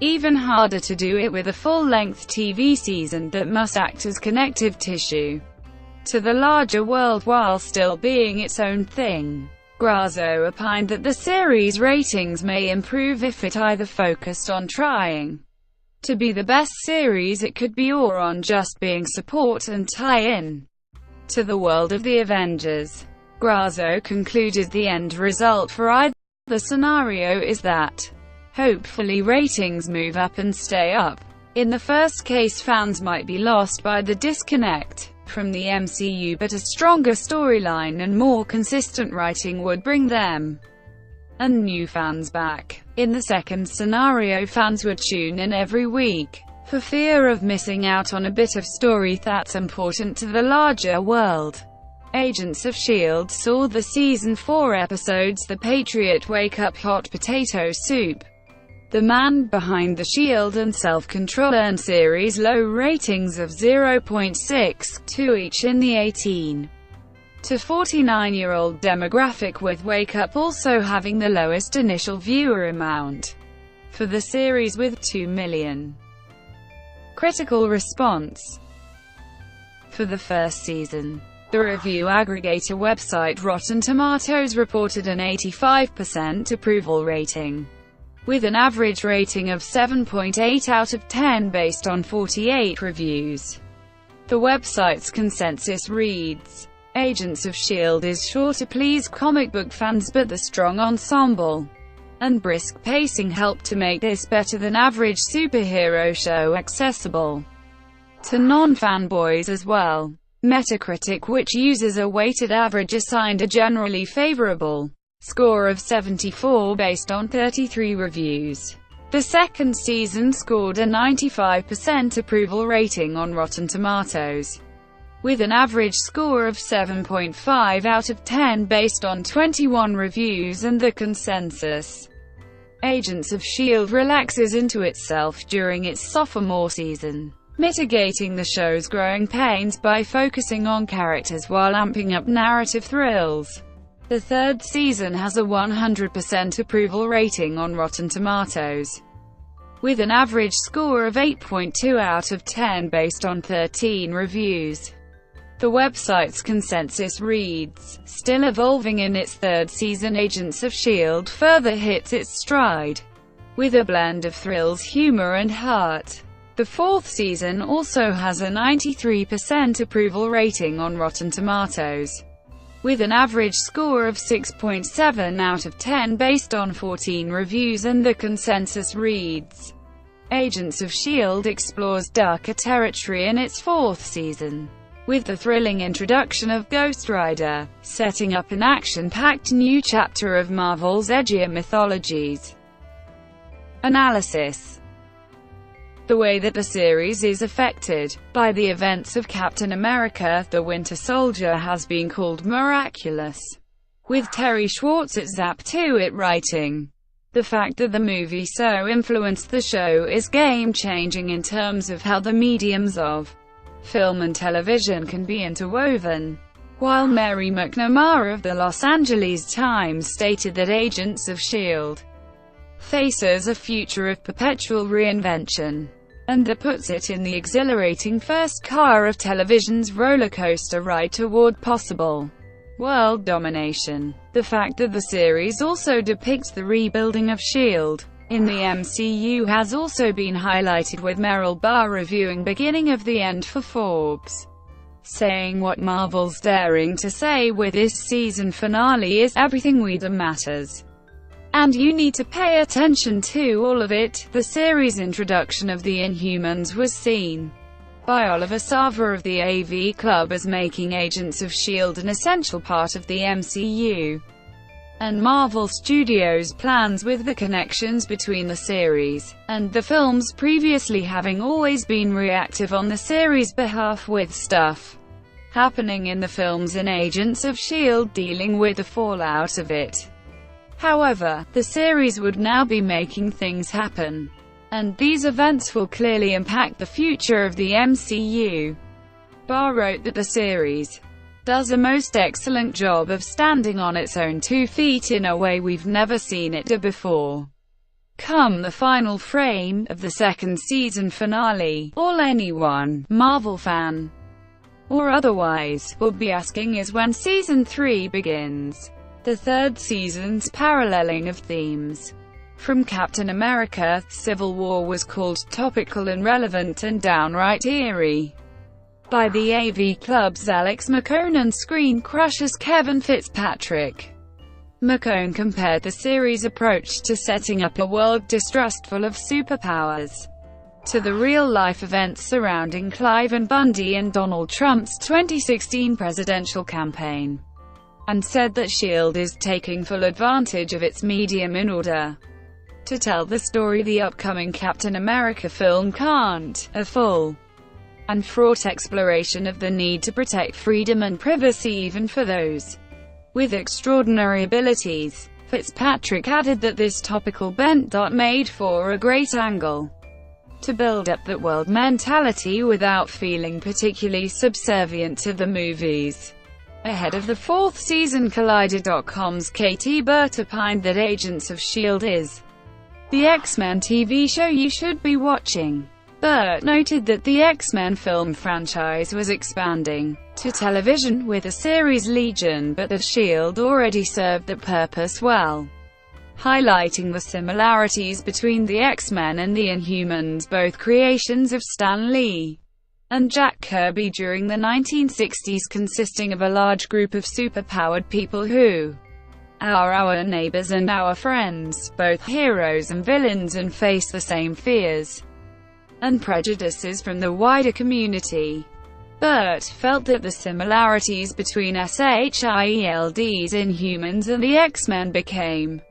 A: Even harder to do it with a full-length TV season that must act as connective tissue to the larger world while still being its own thing. Grasso opined that the series' ratings may improve if it either focused on trying to be the best series it could be, or on just being support and tie-in to the world of the Avengers. Grasso concluded the end result for either scenario is that hopefully ratings move up and stay up. In the first case, fans might be lost by the disconnect from the MCU, but a stronger storyline and more consistent writing would bring them and new fans back. In the second scenario, fans would tune in every week for fear of missing out on a bit of story that's important to the larger world. Agents of S.H.I.E.L.D. saw the Season 4 episodes The Patriot, Wake Up, Hot Potato Soup, The Man Behind the Shield, and Self-Control earned series low ratings of 0.62 each in the 18 to 49-year-old demographic, with Wake Up also having the lowest initial viewer amount for the series with 2 million. Critical response. For the first season, the review aggregator website Rotten Tomatoes reported an 85% approval rating, with an average rating of 7.8 out of 10 based on 48 reviews. The website's consensus reads, Agents of S.H.I.E.L.D. is sure to please comic book fans, but the strong ensemble and brisk pacing help to make this better-than-average superhero show accessible to non-fanboys as well. Metacritic, which uses a weighted average, assigned a generally favorable score of 74 based on 33 reviews. The second season scored a 95% approval rating on Rotten Tomatoes, with an average score of 7.5 out of 10 based on 21 reviews and the consensus. Agents of S.H.I.E.L.D. relaxes into itself during its sophomore season, mitigating the show's growing pains by focusing on characters while amping up narrative thrills. The third season has a 100% approval rating on Rotten Tomatoes, with an average score of 8.2 out of 10 based on 13 reviews. The website's consensus reads, "Still evolving in its third season, Agents of S.H.I.E.L.D. further hits its stride, with a blend of thrills, humor and heart." The fourth season also has a 93% approval rating on Rotten Tomatoes, with an average score of 6.7 out of 10 based on 14 reviews, and the consensus reads, "Agents of S.H.I.E.L.D. explores darker territory in its fourth season, with the thrilling introduction of Ghost Rider, setting up an action-packed new chapter of Marvel's edgier mythologies." Analysis. The way that the series is affected by the events of Captain America: The Winter Soldier has been called miraculous, with Terry Schwartz at Zap2it writing, "The fact that the movie so influenced the show is game-changing in terms of how the mediums of film and television can be interwoven." While Mary McNamara of the Los Angeles Times stated that Agents of S.H.I.E.L.D. faces a future of perpetual reinvention, and that puts it in the exhilarating first car of television's roller coaster ride toward possible world domination. The fact that the series also depicts the rebuilding of S.H.I.E.L.D. in the MCU has also been highlighted, with Meryl Barr reviewing Beginning of the End for Forbes, saying, "What Marvel's daring to say with this season finale is, everything we do matters, and you need to pay attention to all of it." The series' introduction of the Inhumans was seen by Oliver Sava of the AV Club as making Agents of S.H.I.E.L.D. an essential part of the MCU, and Marvel Studios' plans, with the connections between the series and the films previously having always been reactive on the series' behalf, with stuff happening in the films and Agents of S.H.I.E.L.D. dealing with the fallout of it. However, the series would now be making things happen, and these events will clearly impact the future of the MCU. Barr wrote that the series does a most excellent job of standing on its own 2 feet in a way we've never seen it do before. Come the final frame of the second season finale, all anyone, Marvel fan or otherwise, will be asking is when Season 3 begins. The third season's paralleling of themes from Captain America: Civil War was called topical and relevant and downright eerie by the AV Club's Alex McCone and Screen Crush's Kevin Fitzpatrick. McCone compared the series' approach to setting up a world distrustful of superpowers to the real-life events surrounding Cliven Bundy and Donald Trump's 2016 presidential campaign, and said that S.H.I.E.L.D. is taking full advantage of its medium in order to tell the story the upcoming Captain America film can't. A full and fraught exploration of the need to protect freedom and privacy even for those with extraordinary abilities. Fitzpatrick added that this topical bent made for a great angle to build up that world mentality without feeling particularly subservient to the movies. Ahead of the fourth season, Collider.com's Katie Burt opined that Agents of S.H.I.E.L.D. is the X-Men TV show you should be watching. Burt noted that the X-Men film franchise was expanding to television with the series Legion, but that S.H.I.E.L.D. already served that purpose well, highlighting the similarities between the X-Men and the Inhumans, both creations of Stan Lee. and Jack Kirby during the 1960s, consisting of a large group of superpowered people who are our neighbors and our friends, both heroes and villains, and face the same fears and prejudices from the wider community. Burt felt that the similarities between S.H.I.E.L.D's Inhumans and the X-Men became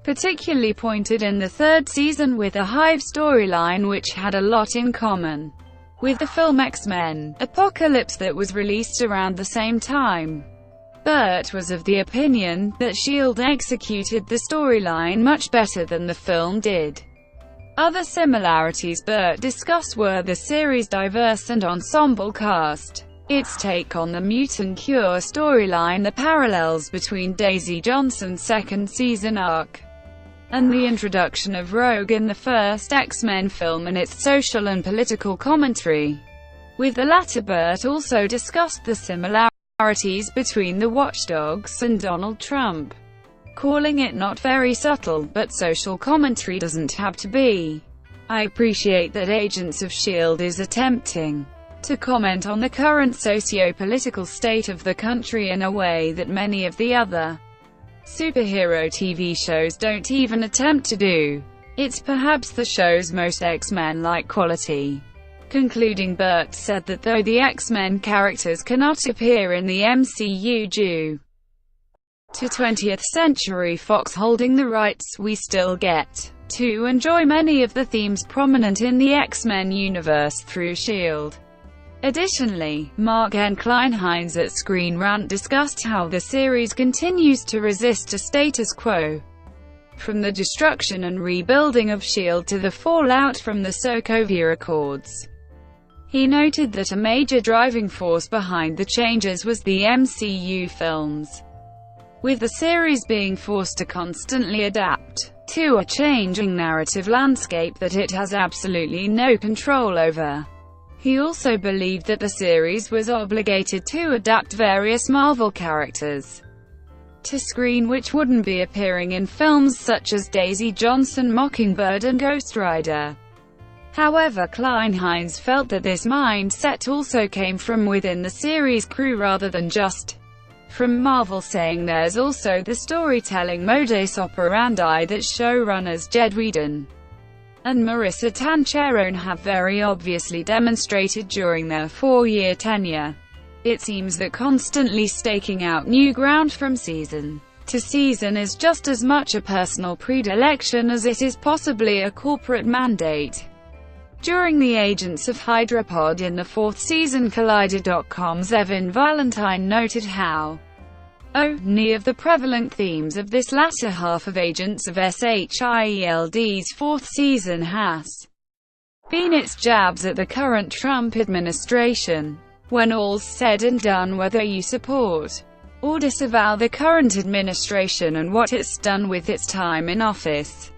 A: particularly pointed in the third season, with a Hive storyline which had a lot in common with the film X-Men Apocalypse that was released around the same time. Burt was of the opinion that S.H.I.E.L.D. executed the storyline much better than the film did. Other similarities Burt discussed were the series' diverse and ensemble cast, its take on the Mutant Cure storyline, the parallels between Daisy Johnson's second season arc and the introduction of Rogue in the first X-Men film, and its social and political commentary. With the latter, Burt also discussed the similarities between the Watchdogs and Donald Trump, calling it not very subtle, but social commentary doesn't have to be. I appreciate that Agents of S.H.I.E.L.D. is attempting to comment on the current socio-political state of the country in a way that many of the other superhero TV shows don't even attempt to do. It's perhaps the show's most X-Men-like quality. Concluding, Burt said that though the X-Men characters cannot appear in the MCU due to 20th Century Fox holding the rights, we still get to enjoy many of the themes prominent in the X-Men universe through S.H.I.E.L.D. Additionally, Mark N. Kleinheinz at Screen Rant discussed how the series continues to resist a status quo. From the destruction and rebuilding of S.H.I.E.L.D. to the fallout from the Sokovia Accords. He noted that a major driving force behind the changes was the MCU films, with the series being forced to constantly adapt to a changing narrative landscape that it has absolutely no control over. He also believed that the series was obligated to adapt various Marvel characters to screen which wouldn't be appearing in films such as Daisy Johnson, Mockingbird, and Ghost Rider. However, Kleinheinz felt that this mindset also came from within the series crew rather than just from Marvel, saying there's also the storytelling modus operandi that showrunners Jed Whedon and Maurissa Tancharoen have very obviously demonstrated during their 4-year tenure. It seems that constantly staking out new ground from season to season is just as much a personal predilection as it is possibly a corporate mandate. During the Agents of Hydra pod in the 4th season, Collider.com's Evan Valentine noted how many of the prevalent themes of this latter half of Agents of S.H.I.E.L.D's 4th season has been its jabs at the current Trump administration. When all's said and done, whether you support or disavow the current administration and what it's done with its time in office,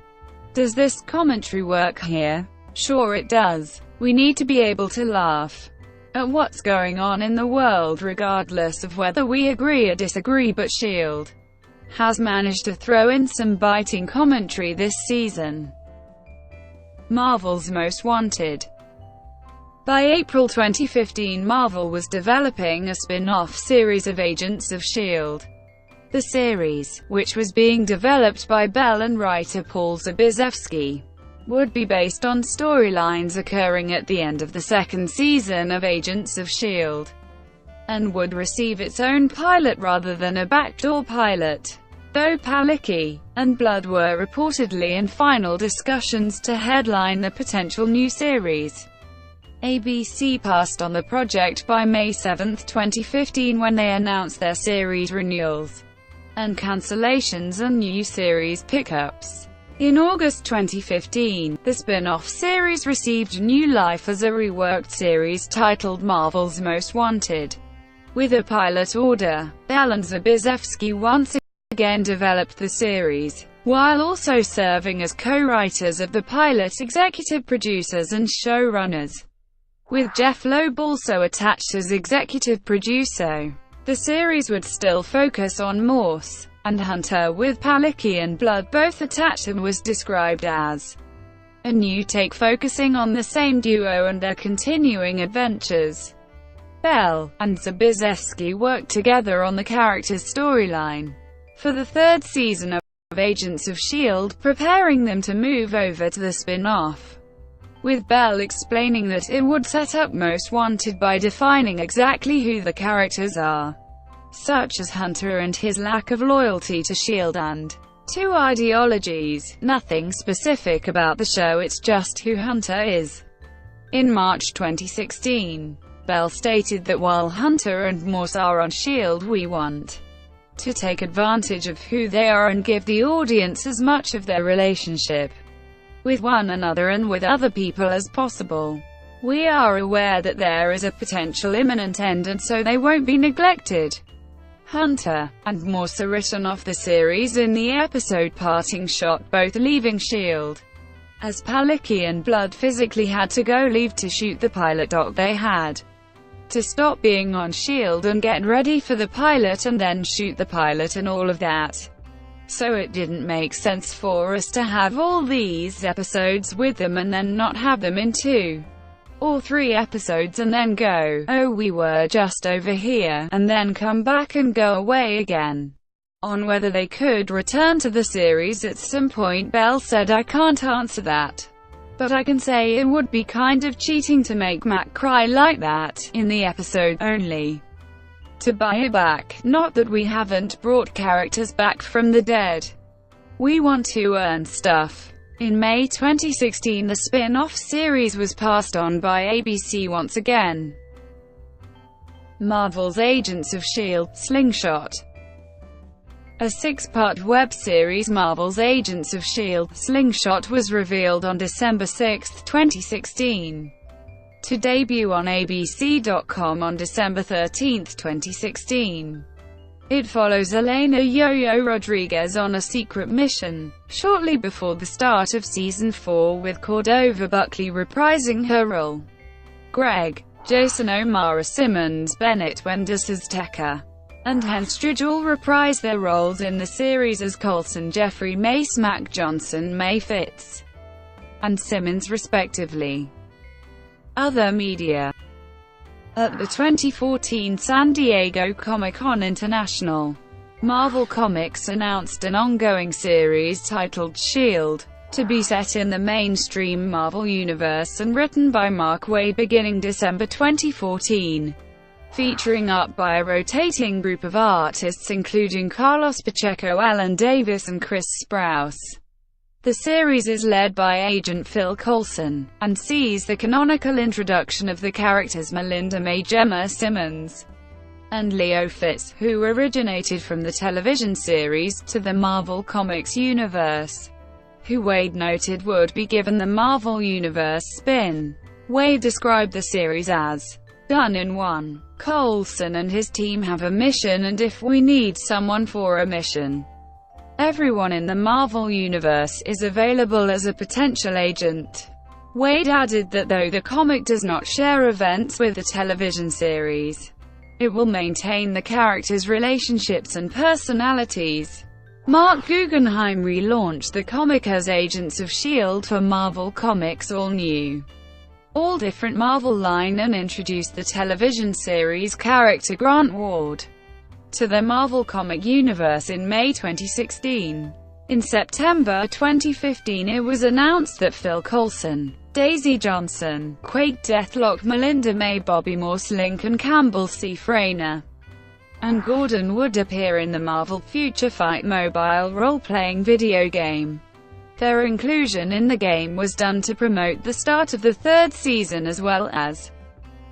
A: does this commentary work here? Sure it does. We need to be able to laugh at what's going on in the world regardless of whether we agree or disagree, but S.H.I.E.L.D. has managed to throw in some biting commentary this season. Marvel's Most Wanted. By April 2015, Marvel was developing a spin-off series of Agents of S.H.I.E.L.D. The series, which was being developed by Bell and writer Paul Zabisevsky, would be based on storylines occurring at the end of the second season of Agents of S.H.I.E.L.D. and would receive its own pilot rather than a backdoor pilot. Though Palicki and Blood were reportedly in final discussions to headline the potential new series, ABC passed on the project by May 7, 2015, when they announced their series renewals and cancellations and new series pickups. In August 2015, the spin-off series received new life as a reworked series titled Marvel's Most Wanted, with a pilot order. Bell and Zabisevsky once again developed the series, while also serving as co-writers of the pilot, executive producers and showrunners, with Jeff Loeb also attached as executive producer. The series would still focus on Morse and Hunter, with Palicki and Blood both attached, and was described as a new take focusing on the same duo and their continuing adventures. Bell and Zabiskie worked together on the character's storyline for the third season of Agents of S.H.I.E.L.D., preparing them to move over to the spin-off, with Bell explaining that it would set up Most Wanted by defining exactly who the characters are, such as Hunter and his lack of loyalty to S.H.I.E.L.D. and to ideologies. Nothing specific about the show, it's just who Hunter is. In March 2016, Bell stated that while Hunter and Morse are on S.H.I.E.L.D., we want to take advantage of who they are and give the audience as much of their relationship with one another and with other people as possible. We are aware that there is a potential imminent end, and so they won't be neglected. Hunter and Morse are written off the series in the episode Parting Shot, both leaving S.H.I.E.L.D. as Palicki and Blood physically had to go leave to shoot the pilot. They had to stop being on S.H.I.E.L.D. and get ready for the pilot and then shoot the pilot and all of that. So it didn't make sense for us to have all these episodes with them and then not have them in 2 or 3 episodes and then go, oh, we were just over here, and then come back and go away again. On whether they could return to the series at some point, Bell said, I can't answer that. But I can say it would be kind of cheating to make Mac cry like that in the episode, only to buy it back. Not that we haven't brought characters back from the dead. We want to earn stuff. In May 2016, the spin-off series was passed on by ABC once again. Marvel's Agents of S.H.I.E.L.D. Slingshot. A 6-part web series, Marvel's Agents of S.H.I.E.L.D. Slingshot, was revealed on December 6, 2016, to debut on ABC.com on December 13, 2016. It follows Elena Yo-Yo Rodriguez on a secret mission, shortly before the start of Season 4, with Cordova Buckley reprising her role. Gregg, Jason O'Mara, Simmons, Bennett, Wendy Tecker, and Henstridge all reprise their roles in the series as Coulson, Jeffrey Mace, Mac Johnson, May Fitz, and Simmons respectively. Other media. At the 2014 San Diego Comic-Con International, Marvel Comics announced an ongoing series titled S.H.I.E.L.D., to be set in the mainstream Marvel Universe and written by Mark Waid beginning December 2014. Featuring art by a rotating group of artists including Carlos Pacheco, Alan Davis and Chris Sprouse. The series is led by agent Phil Coulson, and sees the canonical introduction of the characters Melinda May, Gemma Simmons, and Leo Fitz, who originated from the television series, to the Marvel Comics universe, who Waid noted would be given the Marvel Universe spin. Waid described the series as done in one. Coulson and his team have a mission, and if we need someone for a mission, everyone in the Marvel Universe is available as a potential agent. Waid added that though the comic does not share events with the television series, it will maintain the characters' relationships and personalities. Mark Guggenheim relaunched the comic as Agents of S.H.I.E.L.D. for Marvel Comics All New, All Different Marvel line, and introduced the television series character Grant Ward to the Marvel comic universe in May 2016. In September 2015, it was announced that Phil Coulson, Daisy Johnson, Quake Deathlock, Melinda May, Bobby Morse, Lincoln Campbell, C. Frainer, and Gordon would appear in the Marvel Future Fight mobile role-playing video game. Their inclusion in the game was done to promote the start of the 3rd season, as well as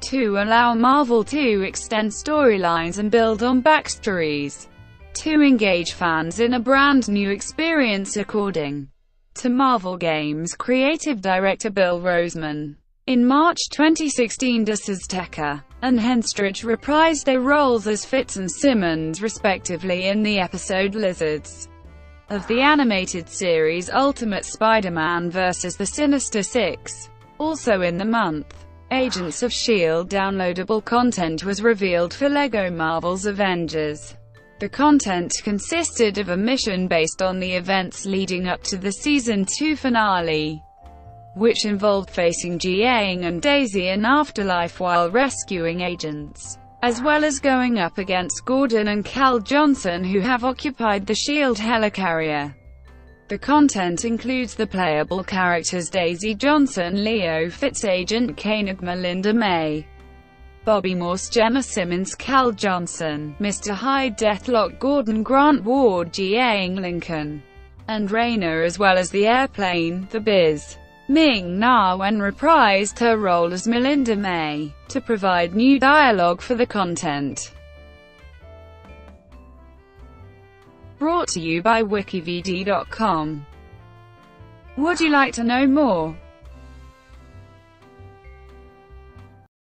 A: to allow Marvel to extend storylines and build on backstories, to engage fans in a brand new experience, according to Marvel Games creative director Bill Roseman. In March 2016, Dusses Tecker and Henstridge reprised their roles as Fitz and Simmons respectively in the episode Lizards of the animated series Ultimate Spider-Man vs. the Sinister Six. Also in the month, Agents of S.H.I.E.L.D. downloadable content was revealed for LEGO Marvel's Avengers. The content consisted of a mission based on the events leading up to the Season 2 finale, which involved facing Jiang and Daisy in Afterlife while rescuing agents, as well as going up against Gordon and Cal Johnson, who have occupied the S.H.I.E.L.D. helicarrier. The content includes the playable characters Daisy Johnson, Leo Fitz, Agent Koenig, Melinda May, Bobby Morse, Gemma Simmons, Cal Johnson, Mr. Hyde, Deathlock, Gordon Grant, Ward, Jiang, Lincoln, and Rayner, as well as the airplane, The Biz. Ming-Na Wen reprised her role as Melinda May, to provide new dialogue for the content. Brought to you by WikiVidi.com. Would you like to know more?